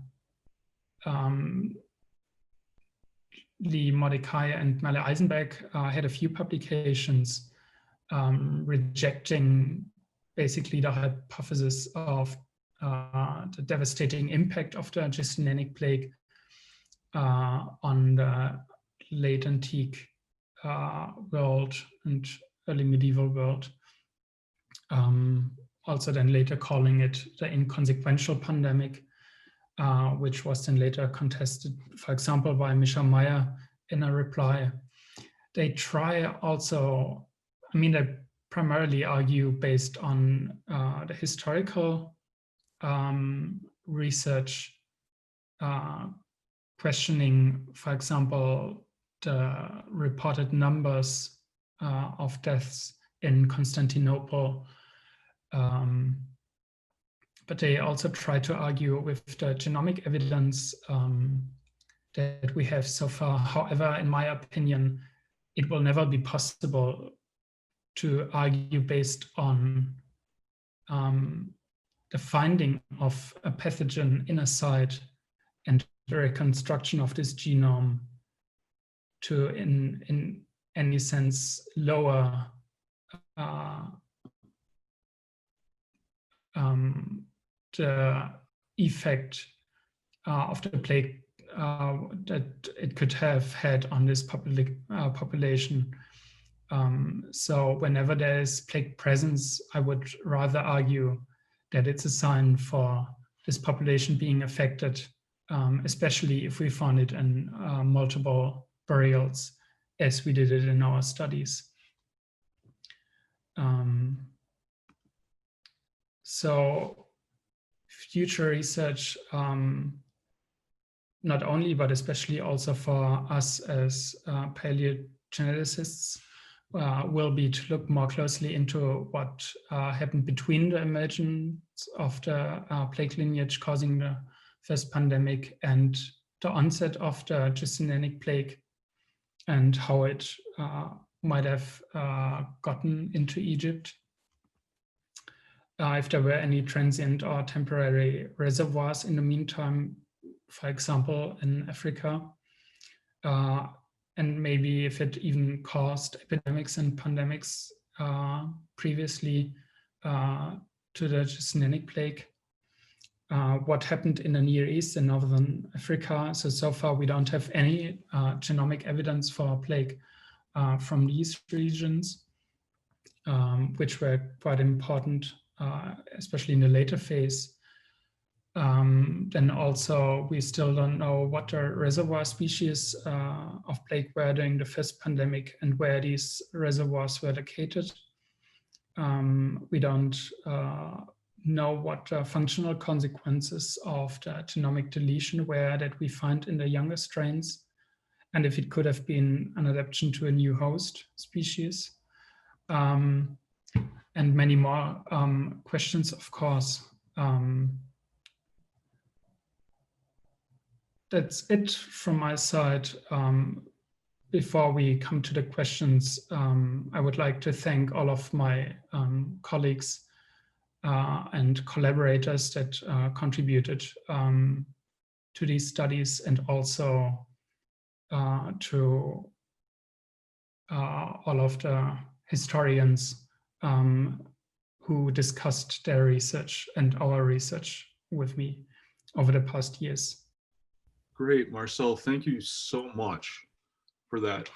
Lee, Mordecai, and Melle Eisenberg had a few publications rejecting basically the hypothesis of the devastating impact of the Justinianic plague on the late antique world and early medieval world. Also then later calling it the inconsequential pandemic, which was then later contested, for example, by Misha Meyer in a reply. They try also, I mean, they primarily argue based on the historical research, questioning, for example, the reported numbers of deaths in Constantinople but they also try to argue with the genomic evidence that we have so far. However, in my opinion, it will never be possible to argue based on the finding of a pathogen in a site and the reconstruction of this genome to, in any sense, lower the effect of the plague that it could have had on this population. So whenever there is plague presence, I would rather argue that it's a sign for this population being affected, especially if we found it in multiple burials, as we did it in our studies. So future research, not only, but especially also for us as paleogeneticists, will be to look more closely into what happened between the emergence of the plague lineage causing the first pandemic and the onset of the Justinianic plague, and how it might have gotten into Egypt. If there were any transient or temporary reservoirs in the meantime, for example, in Africa, and maybe if it even caused epidemics and pandemics previously to the Justinianic plague. What happened in the Near East and Northern Africa. So far we don't have any genomic evidence for plague from these regions, which were quite important, especially in the later phase. Then also, we still don't know what the reservoir species of plague were during the first pandemic and where these reservoirs were located. We don't know what the functional consequences of the genomic deletion were that we find in the younger strains, and if it could have been an adaptation to a new host species. And many more questions, of course. That's it from my side. Before we come to the questions, I would like to thank all of my colleagues and collaborators that contributed to these studies, and also to all of the historians who discussed their research and our research with me over the past years. Great, Marcel, thank you so much for that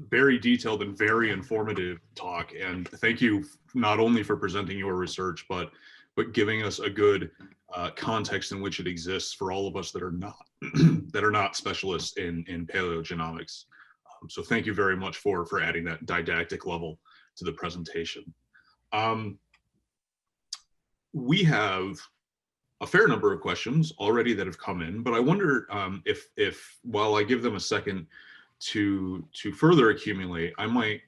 very detailed and very informative talk. And thank you not only for presenting your research, but giving us a good context in which it exists for all of us that are not that are not specialists in paleogenomics. So thank you very much for adding that didactic level to the presentation. We have a fair number of questions already that have come in, but I wonder if while I give them a second to further accumulate, I might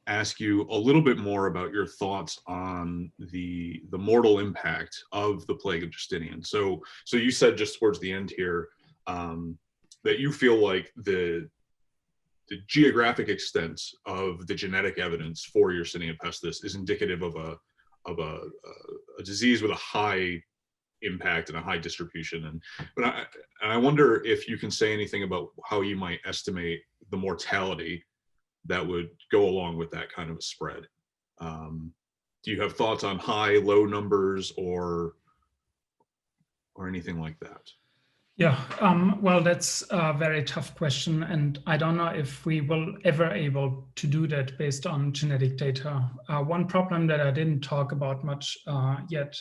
ask you a little bit more about your thoughts on the mortal impact of the Plague of Justinian. So you said just towards the end here that you feel like the geographic extent of the genetic evidence for Yersinia pestis is indicative of a disease with a high impact and a high distribution. But I wonder if you can say anything about how you might estimate the mortality that would go along with that kind of a spread. Do you have thoughts on high, low numbers, or anything like that? Yeah, well, that's a very tough question, and I don't know if we will ever able to do that based on genetic data. One problem that I didn't talk about much yet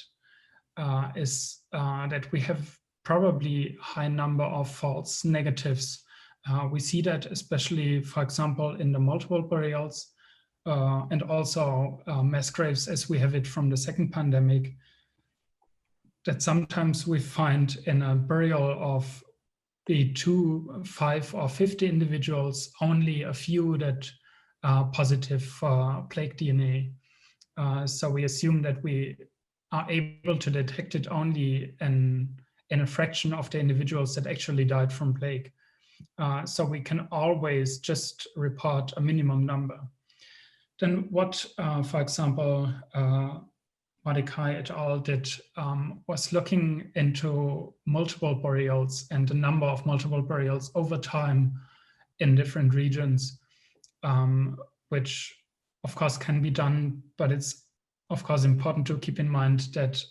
is that we have probably a high number of false negatives. We see that especially, for example, in the multiple burials and also mass graves, as we have it from the second pandemic, that sometimes we find in a burial of be 2, 5, or 50 individuals, only a few that are positive for plague DNA. So we assume that we are able to detect it only in a fraction of the individuals that actually died from plague. So we can always just report a minimum number. Then what, for example, Mordecai et al. Did was looking into multiple burials and the number of multiple burials over time in different regions, which of course can be done, but it's of course important to keep in mind that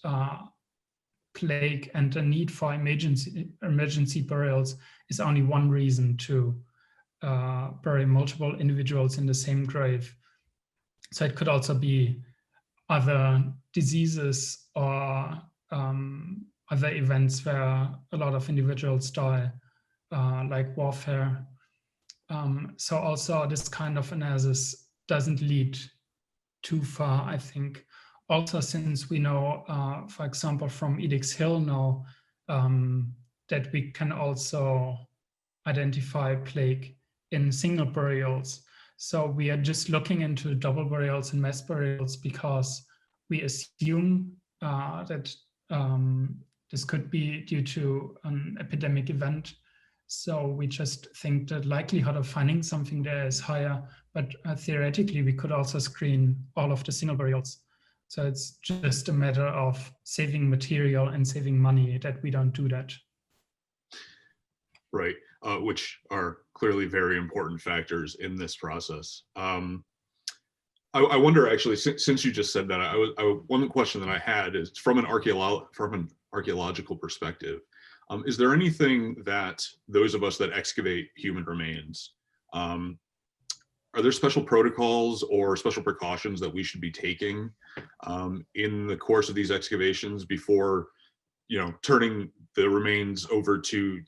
plague and the need for emergency burials is only one reason to bury multiple individuals in the same grave. So it could also be other diseases or other events where a lot of individuals die, like warfare. So also this kind of analysis doesn't lead too far, I think. Also, since we know, for example, from Edix Hill now, that we can also identify plague in single burials. So we are just looking into double burials and mass burials because we assume that this could be due to an epidemic event. So we just think the likelihood of finding something there is higher, but theoretically we could also screen all of the single burials. So it's just a matter of saving material and saving money that we don't do that. Right, which are clearly very important factors in this process. I wonder, actually, since you just said that, one question that I had is from an archaeological perspective. Is there anything that those of us that excavate human remains, are there special protocols or special precautions that we should be taking in the course of these excavations before, turning the remains over to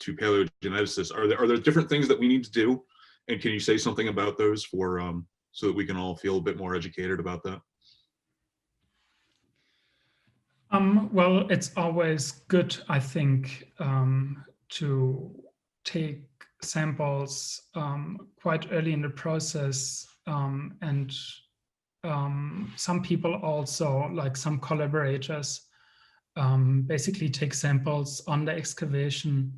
paleogeneticists? Are there different things that we need to do? And can you say something about those for so that we can all feel a bit more educated about that? Well, it's always good, I think, to take samples quite early in the process, and some people also, like some collaborators, basically take samples on the excavation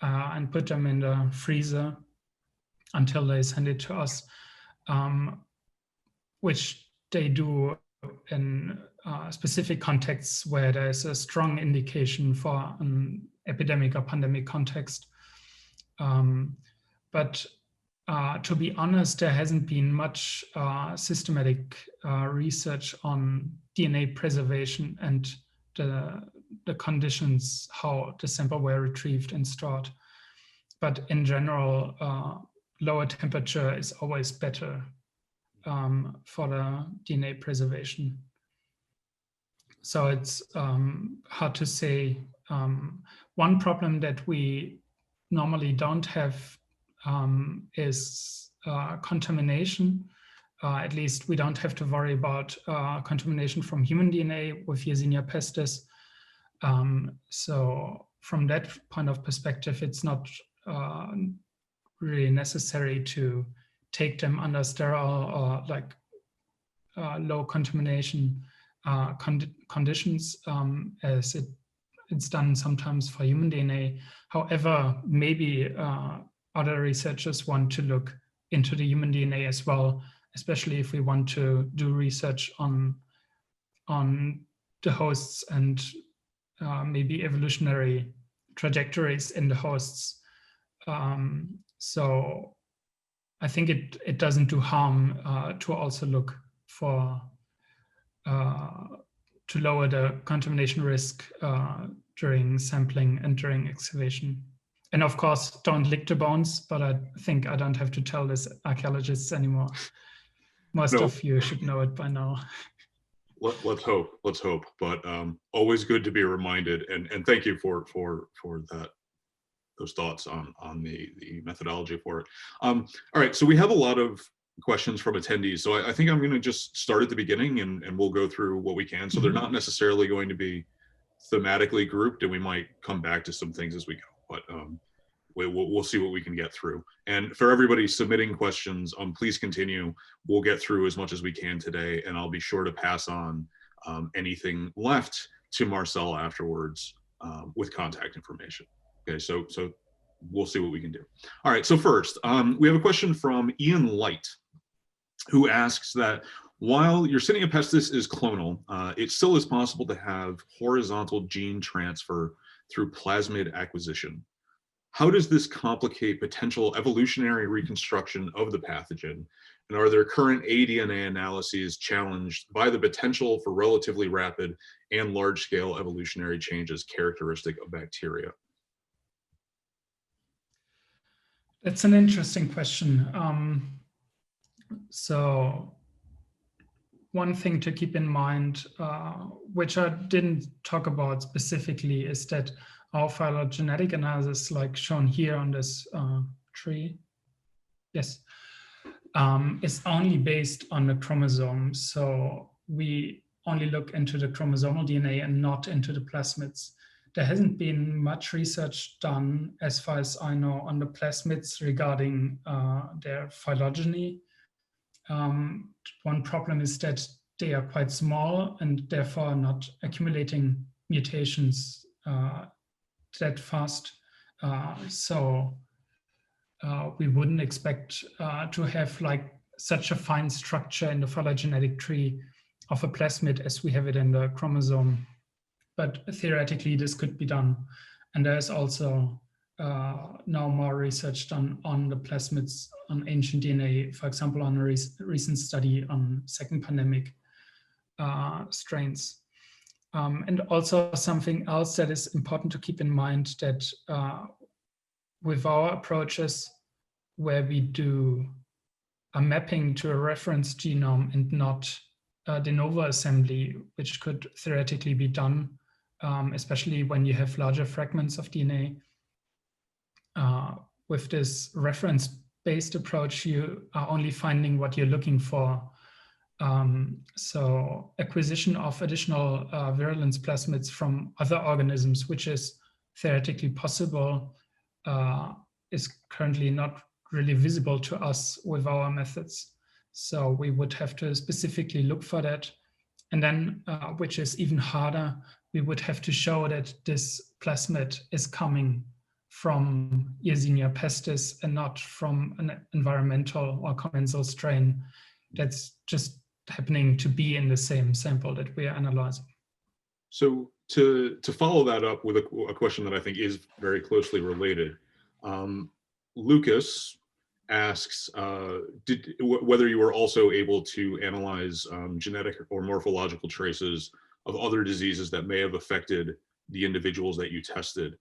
and put them in the freezer until they send it to us, which they do in specific contexts where there's a strong indication for an epidemic or pandemic context. But to be honest, there hasn't been much systematic research on DNA preservation and the conditions how the sample were retrieved and stored. But in general, lower temperature is always better for the DNA preservation. So it's hard to say. One problem that we normally don't have is contamination. At least we don't have to worry about contamination from human DNA with Yersinia pestis. So from that point of perspective, it's not really necessary to take them under sterile or like low contamination conditions, as it's done sometimes for human DNA. However, maybe other researchers want to look into the human DNA as well, especially if we want to do research on the hosts and maybe evolutionary trajectories in the hosts. So I think it doesn't do harm to also look for to lower the contamination risk during sampling and during excavation. And of course, don't lick the bones, but I think I don't have to tell this archaeologists anymore. Most of you should know it by now. Let's hope. But always good to be reminded, and thank you for that, those thoughts on the methodology for it. All right, so we have a lot of questions from attendees. So I think I'm going to just start at the beginning and we'll go through what we can. So they're not necessarily going to be thematically grouped, and we might come back to some things as we go, but we'll see what we can get through. And for everybody submitting questions, please continue. We'll get through as much as we can today, and I'll be sure to pass on anything left to Marcel afterwards with contact information. Okay, so we'll see what we can do. All right, so first, we have a question from Ian Light, who asks that while Yersinia pestis is clonal, it still is possible to have horizontal gene transfer through plasmid acquisition. How does this complicate potential evolutionary reconstruction of the pathogen? And are there current aDNA analyses challenged by the potential for relatively rapid and large-scale evolutionary changes characteristic of bacteria? That's an interesting question. So one thing to keep in mind, which I didn't talk about specifically, is that our phylogenetic analysis, like shown here on this tree, yes, is only based on the chromosome. So we only look into the chromosomal DNA and not into the plasmids. There hasn't been much research done, as far as I know, on the plasmids regarding their phylogeny. One problem is that they are quite small and therefore not accumulating mutations that fast. So we wouldn't expect to have like such a fine structure in the phylogenetic tree of a plasmid as we have it in the chromosome. But theoretically, this could be done. And there's also now more research done on the plasmids on ancient DNA, for example, on a recent study on second pandemic strains. And also something else that is important to keep in mind, that with our approaches where we do a mapping to a reference genome and not de novo assembly, which could theoretically be done, especially when you have larger fragments of DNA. With this reference-based approach, you are only finding what you're looking for. So acquisition of additional virulence plasmids from other organisms, which is theoretically possible, is currently not really visible to us with our methods. So we would have to specifically look for that. And then, which is even harder, we would have to show that this plasmid is coming from Yersinia pestis and not from an environmental or commensal strain that's just happening to be in the same sample that we are analyzing. So to follow that up with a question that I think is very closely related, Lucas asks whether you were also able to analyze genetic or morphological traces of other diseases that may have affected the individuals that you tested.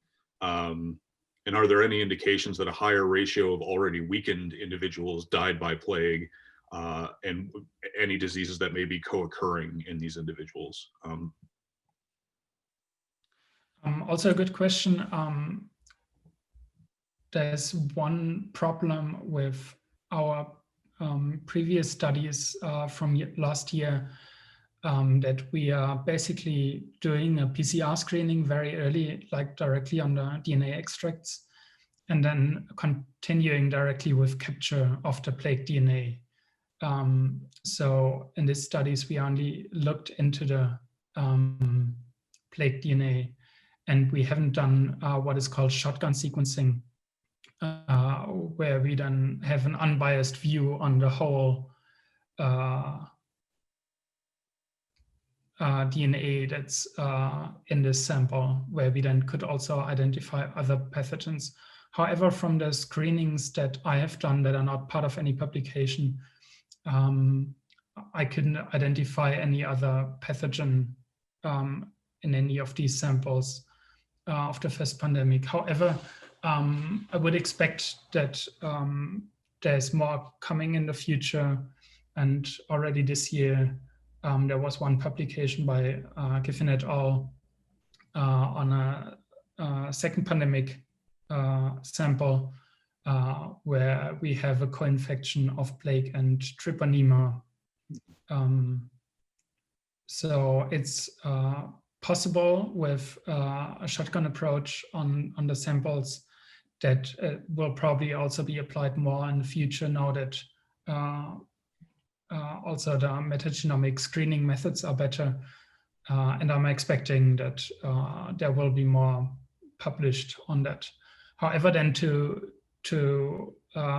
And are there any indications that a higher ratio of already weakened individuals died by plague, and any diseases that may be co-occurring in these individuals? Also a good question. There's one problem with our previous studies from last year, that we are basically doing a PCR screening very early, like directly on the DNA extracts, and then continuing directly with capture of the plague DNA. So in these studies, we only looked into the plague DNA, and we haven't done what is called shotgun sequencing, where we then have an unbiased view on the whole DNA that's in this sample, where we then could also identify other pathogens. However, from the screenings that I have done that are not part of any publication, I couldn't identify any other pathogen in any of these samples of the first pandemic. However, I would expect that there's more coming in the future, and already this year there was one publication by Giffen et al. On a second pandemic sample where we have a co-infection of plague and treponema. So it's possible with a shotgun approach on the samples that will probably also be applied more in the future, now that also the metagenomic screening methods are better. And I'm expecting that there will be more published on that. However, then to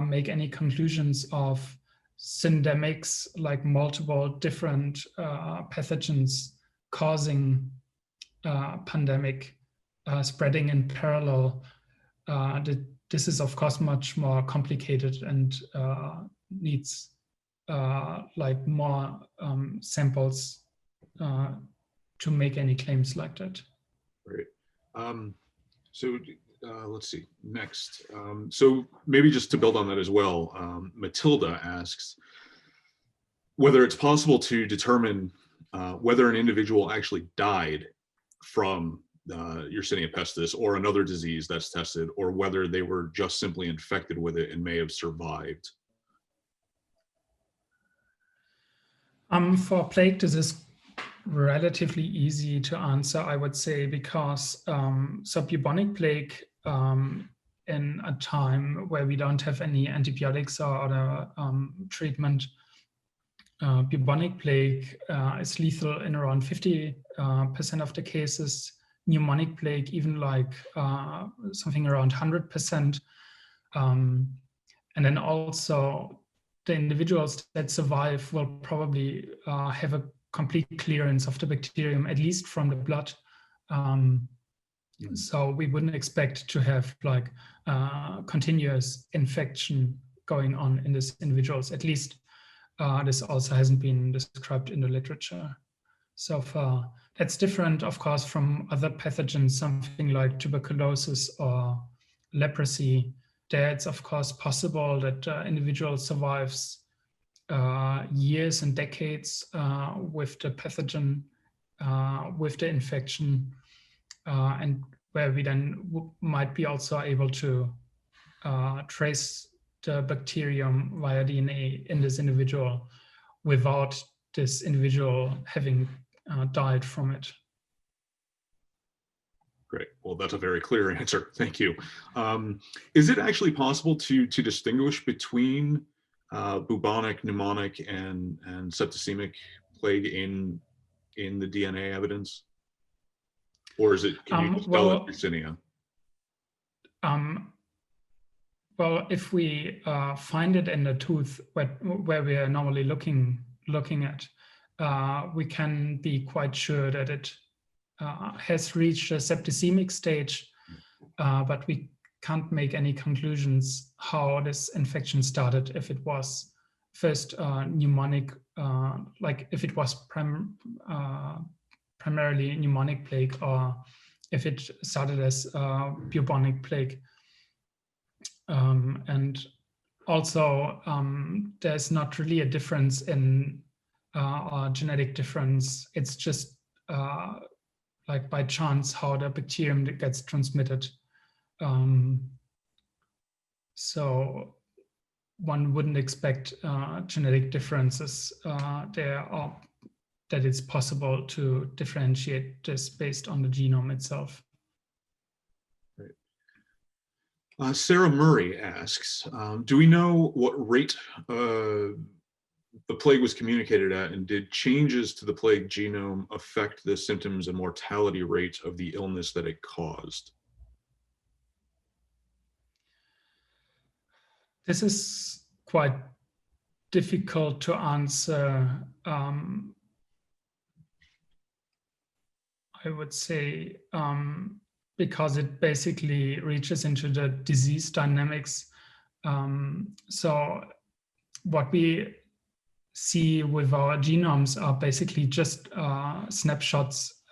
make any conclusions of syndemics, like multiple different pathogens causing pandemic spreading in parallel, this is of course much more complicated and needs like more samples to make any claims like that. Right. So let's see, next. So maybe just to build on that as well, Matilda asks whether it's possible to determine whether an individual actually died from Yersinia pestis or another disease that's tested, or whether they were just simply infected with it and may have survived. For plague, this is relatively easy to answer, I would say, because so bubonic plague in a time where we don't have any antibiotics or other treatment, bubonic plague is lethal in around 50% of the cases. Pneumonic plague, even like something around 100%. And then also the individuals that survive will probably have a complete clearance of the bacterium, at least from the blood. So we wouldn't expect to have like continuous infection going on in these individuals. At least this also hasn't been described in the literature so far. That's different, of course, from other pathogens, something like tuberculosis or leprosy. There it's, of course, possible that individual survives years and decades with the pathogen, with the infection, and where we then might be also able to trace the bacterium via DNA in this individual without this individual having died from it. Great. Well, that's a very clear answer. Thank you. Is it actually possible to distinguish between bubonic, pneumonic, and septicemic plague in the DNA evidence, or is it? Can you just tell it Yersinia? Well, if we find it in the tooth where we are normally looking at, we can be quite sure that it has reached a septicemic stage, but we can't make any conclusions how this infection started, if it was first pneumonic, like if it was primarily pneumonic plague, or if it started as bubonic plague. And also, there's not really a difference in genetic difference. It's just like by chance how the bacterium gets transmitted. So one wouldn't expect genetic differences there, or that it's possible to differentiate this based on the genome itself. Sarah Murray asks, do we know what rate the plague was communicated at, and did changes to the plague genome affect the symptoms and mortality rate of the illness that it caused? This is quite difficult to answer. I would say, because it basically reaches into the disease dynamics. So what we see with our genomes are basically just snapshots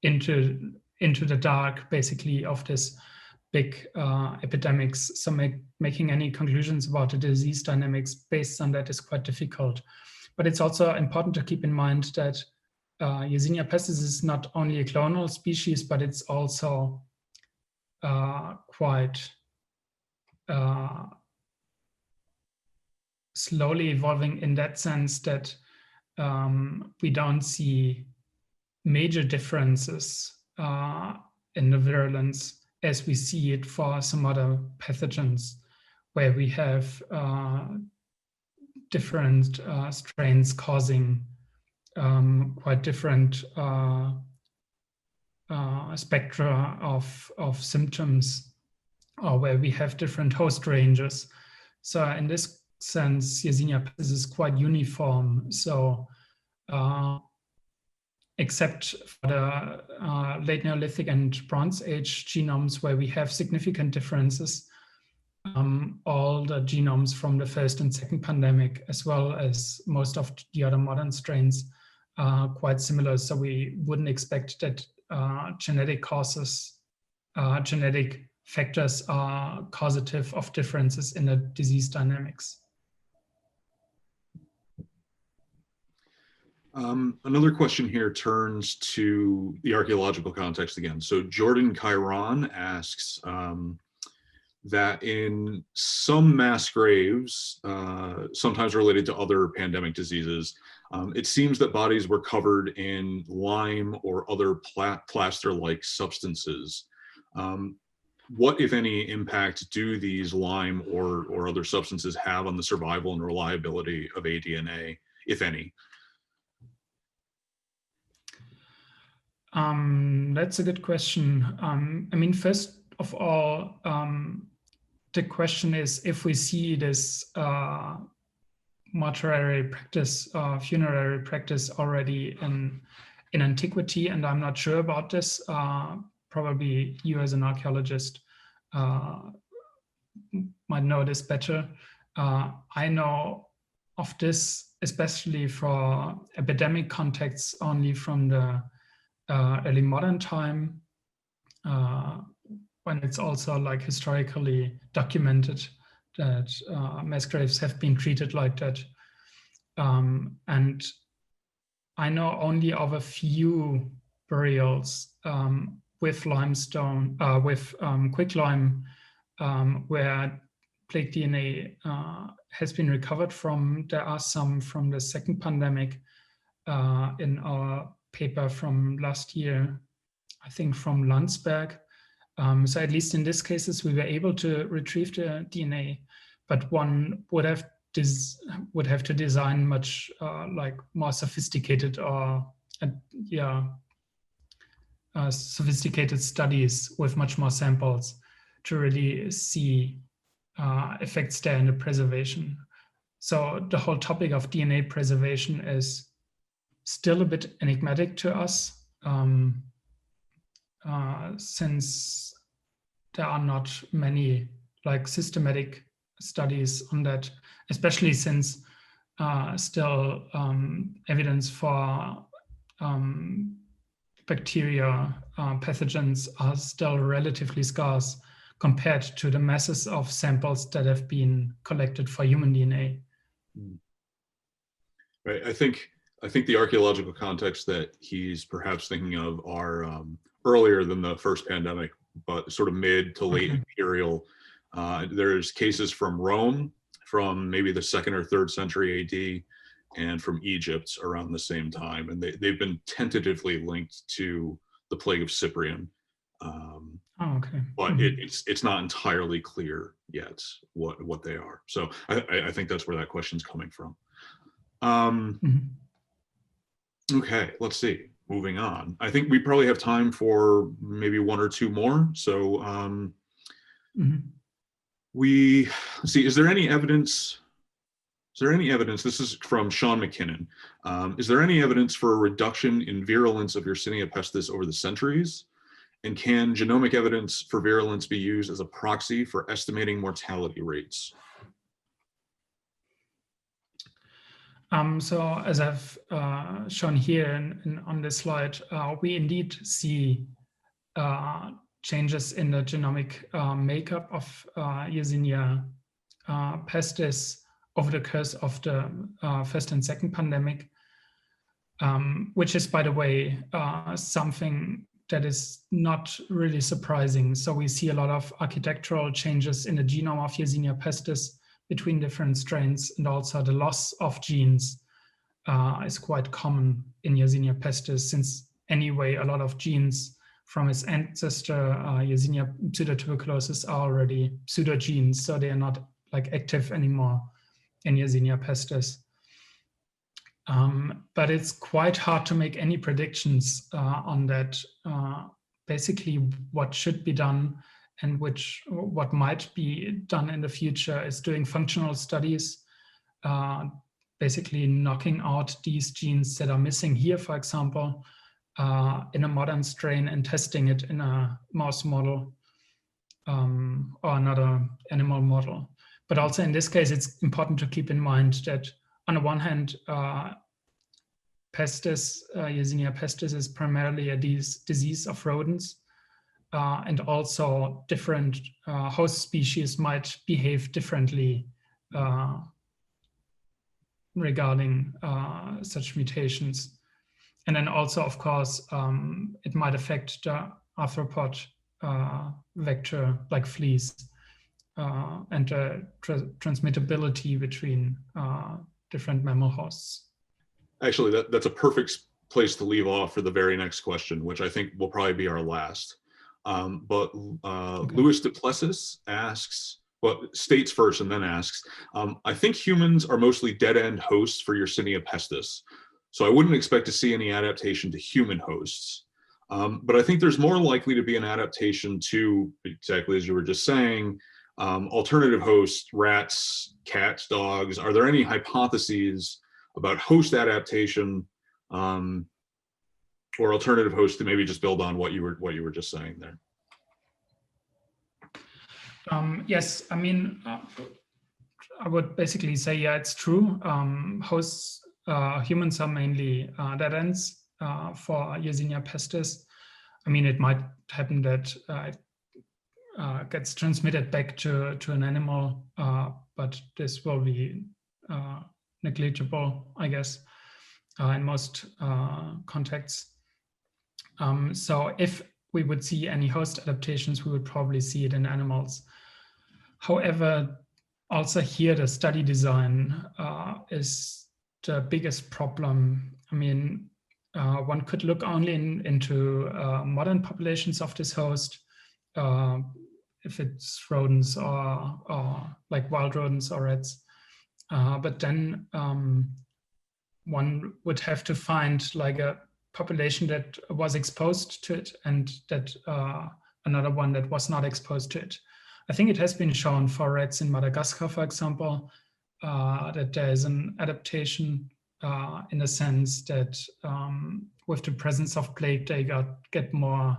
into the dark, basically, of this big epidemics. So making any conclusions about the disease dynamics based on that is quite difficult. But it's also important to keep in mind that Yersinia pestis is not only a clonal species, but it's also quite slowly evolving in that sense that we don't see major differences in the virulence as we see it for some other pathogens, where we have different strains causing quite different spectra of symptoms, or where we have different host ranges. So in this sense, Yersinia pestis is quite uniform. So except for the late Neolithic and Bronze Age genomes, where we have significant differences, all the genomes from the first and second pandemic, as well as most of the other modern strains, are quite similar. So we wouldn't expect that genetic factors are causative of differences in the disease dynamics. Another question here turns to the archaeological context again. So Jordan Chiron asks that in some mass graves, sometimes related to other pandemic diseases, it seems that bodies were covered in lime or other plaster-like substances. What, if any, impact do these lime or other substances have on the survival and reliability of aDNA, if any? That's a good question. I mean, first of all, the question is if we see this mortuary practice, funerary practice already in antiquity, and I'm not sure about this. Probably you as an archaeologist might know this better. I know of this, especially for epidemic contexts, only from the early modern time, when it's also like historically documented that mass graves have been treated like that. And I know only of a few burials with limestone, with quicklime, where plague DNA has been recovered from. There are some from the second pandemic in our paper from last year, I think from Landsberg. So at least in these cases, we were able to retrieve the DNA, but one would have to design much like more sophisticated or sophisticated studies with much more samples to really see effects there in the preservation. So the whole topic of DNA preservation is still a bit enigmatic to us, since there are not many like systematic studies on that, especially since still evidence for bacteria, pathogens are still relatively scarce compared to the masses of samples that have been collected for human DNA. Right. I think the archaeological context that he's perhaps thinking of are earlier than the first pandemic, but sort of mid to late imperial. There's cases from Rome from maybe the 2nd or 3rd century AD, and from Egypt around the same time, and they've been tentatively linked to the plague of Cyprian. But it's not entirely clear yet what they are. So I think that's where that question's coming from. Okay, let's see. Moving on. I think we probably have time for maybe 1 or 2 more. So let's see, is there any evidence? This is from Sean McKinnon. Is there any evidence for a reduction in virulence of Yersinia pestis over the centuries? And can genomic evidence for virulence be used as a proxy for estimating mortality rates? So as I've shown here on this slide, we indeed see changes in the genomic makeup of Yersinia pestis over the course of the first and second pandemic, which is, by the way, something that is not really surprising. So we see a lot of architectural changes in the genome of Yersinia pestis between different strains, and also the loss of genes is quite common in Yersinia pestis, since anyway a lot of genes from its ancestor Yersinia pseudotuberculosis are already pseudogenes, so they are not like active anymore in Yersinia pestis. But it's quite hard to make any predictions on that. Basically, what should be done and what might be done in the future is doing functional studies, basically knocking out these genes that are missing here, for example, in a modern strain and testing it in a mouse model or another animal model. But also in this case, it's important to keep in mind that on the one hand, pestis, Yersinia pestis, is primarily a disease of rodents, and also different host species might behave differently regarding such mutations. And then also, of course, it might affect the arthropod vector like fleas and the transmittability between different mammal hosts. Actually, that's a perfect place to leave off for the very next question, which I think will probably be our last. Okay. Louis Duplessis asks, well, states first and then asks, I think humans are mostly dead-end hosts for Yersinia pestis, so I wouldn't expect to see any adaptation to human hosts. But I think there's more likely to be an adaptation to, exactly as you were just saying, alternative hosts, rats, cats, dogs. Are there any hypotheses about host adaptation or alternative hosts to maybe just build on what you were just saying there? Yes, I mean, I would basically say, yeah, it's true. Hosts, humans are mainly dead ends for Yersinia pestis. I mean, it might happen that it gets transmitted back to an animal, but this will be negligible, I guess, in most contexts. So if we would see any host adaptations, we would probably see it in animals. However, also here, the study design is the biggest problem. I mean, one could look only into modern populations of this host, if it's rodents or like wild rodents or rats. But then one would have to find like a population that was exposed to it and that another one that was not exposed to it. I think it has been shown for rats in Madagascar, for example, that there is an adaptation in the sense that with the presence of plague, they get more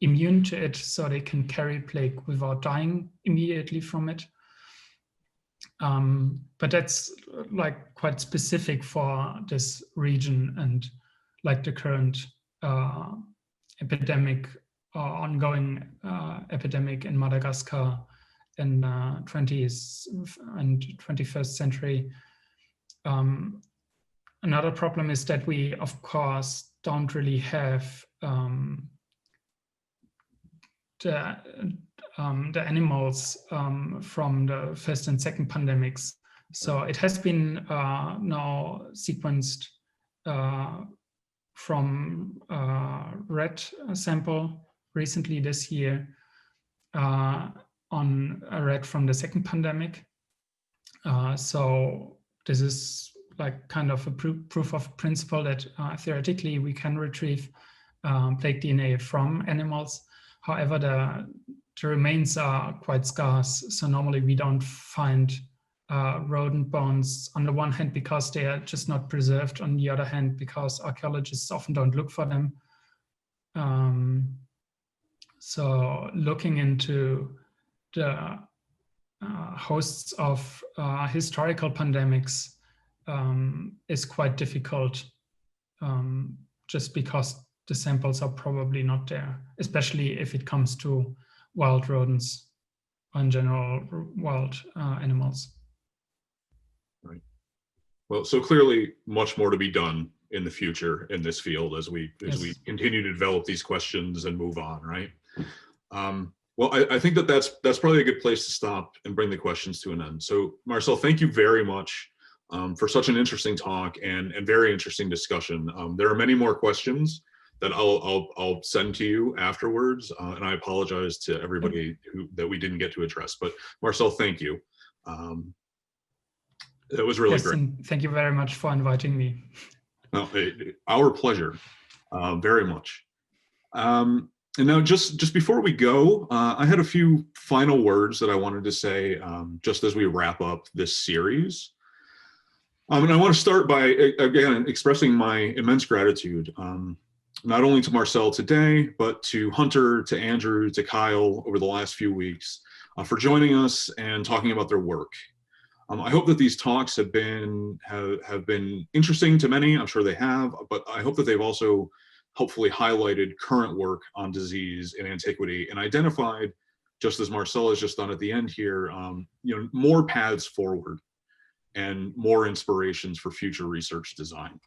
immune to it, so they can carry plague without dying immediately from it. But that's like quite specific for this region and like the current epidemic or ongoing epidemic in Madagascar in 20th and 21st century. Another problem is that we, of course, don't really have the animals from the first and second pandemics. So it has been now sequenced from rat sample recently this year on a rat from the second pandemic. So this is like kind of a proof of principle that theoretically we can retrieve plague DNA from animals. However, the remains are quite scarce. So normally we don't find rodent bones on the one hand because they are just not preserved, on the other hand because archaeologists often don't look for them. So looking into the hosts of historical pandemics is quite difficult, just because the samples are probably not there, especially if it comes to wild rodents or in general wild animals. Right. Well, so clearly much more to be done in the future in this field as we continue to develop these questions and move on, right? Well, I think that's probably a good place to stop and bring the questions to an end. So Marcel, thank you very much for such an interesting talk and very interesting discussion. There are many more questions that I'll send to you afterwards, and I apologize to everybody that we didn't get to address. But Marcel, thank you. It was really Yes, great. and thank you very much for inviting me. No, our pleasure, very much. And now, just before we go, I had a few final words that I wanted to say just as we wrap up this series. And I want to start by, again, expressing my immense gratitude, not only to Marcel today, but to Hunter, to Andrew, to Kyle over the last few weeks for joining us and talking about their work. I hope that these talks have been interesting to many. I'm sure they have, but I hope that they've also hopefully highlighted current work on disease in antiquity and identified, just as Marcel has just done at the end here, more paths forward and more inspirations for future research design.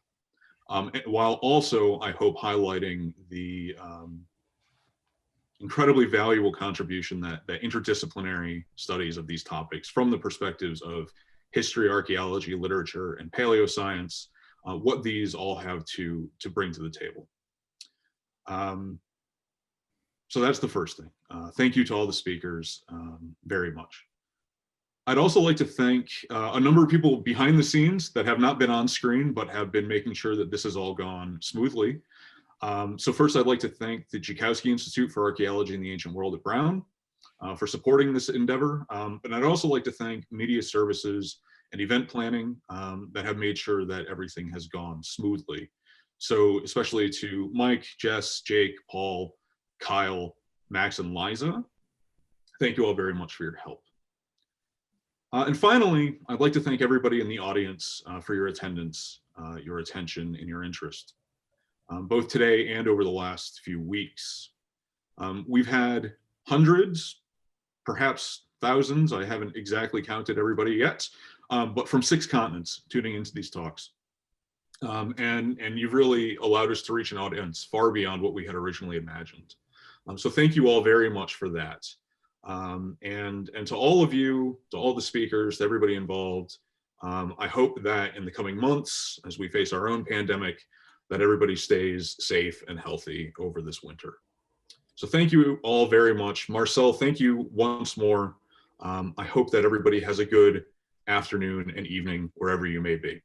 While also, I hope, highlighting the incredibly valuable contribution that interdisciplinary studies of these topics from the perspectives of history, archaeology, literature, and paleoscience, what these all have to bring to the table. So that's the first thing. Thank you to all the speakers very much. I'd also like to thank a number of people behind the scenes that have not been on screen, but have been making sure that this has all gone smoothly. So first, I'd like to thank the Joukowsky Institute for Archaeology in the Ancient World at Brown for supporting this endeavor. But I'd also like to thank media services and event planning that have made sure that everything has gone smoothly. So especially to Mike, Jess, Jake, Paul, Kyle, Max, and Liza, thank you all very much for your help. And finally, I'd like to thank everybody in the audience for your attendance, your attention, and your interest, both today and over the last few weeks. We've had hundreds, perhaps thousands, I haven't exactly counted everybody yet, but from 6 continents tuning into these talks. And you've really allowed us to reach an audience far beyond what we had originally imagined. So thank you all very much for that. And to all of you, to all the speakers, to everybody involved, I hope that in the coming months, as we face our own pandemic, that everybody stays safe and healthy over this winter. So thank you all very much. Marcel, thank you once more. I hope that everybody has a good afternoon and evening wherever you may be.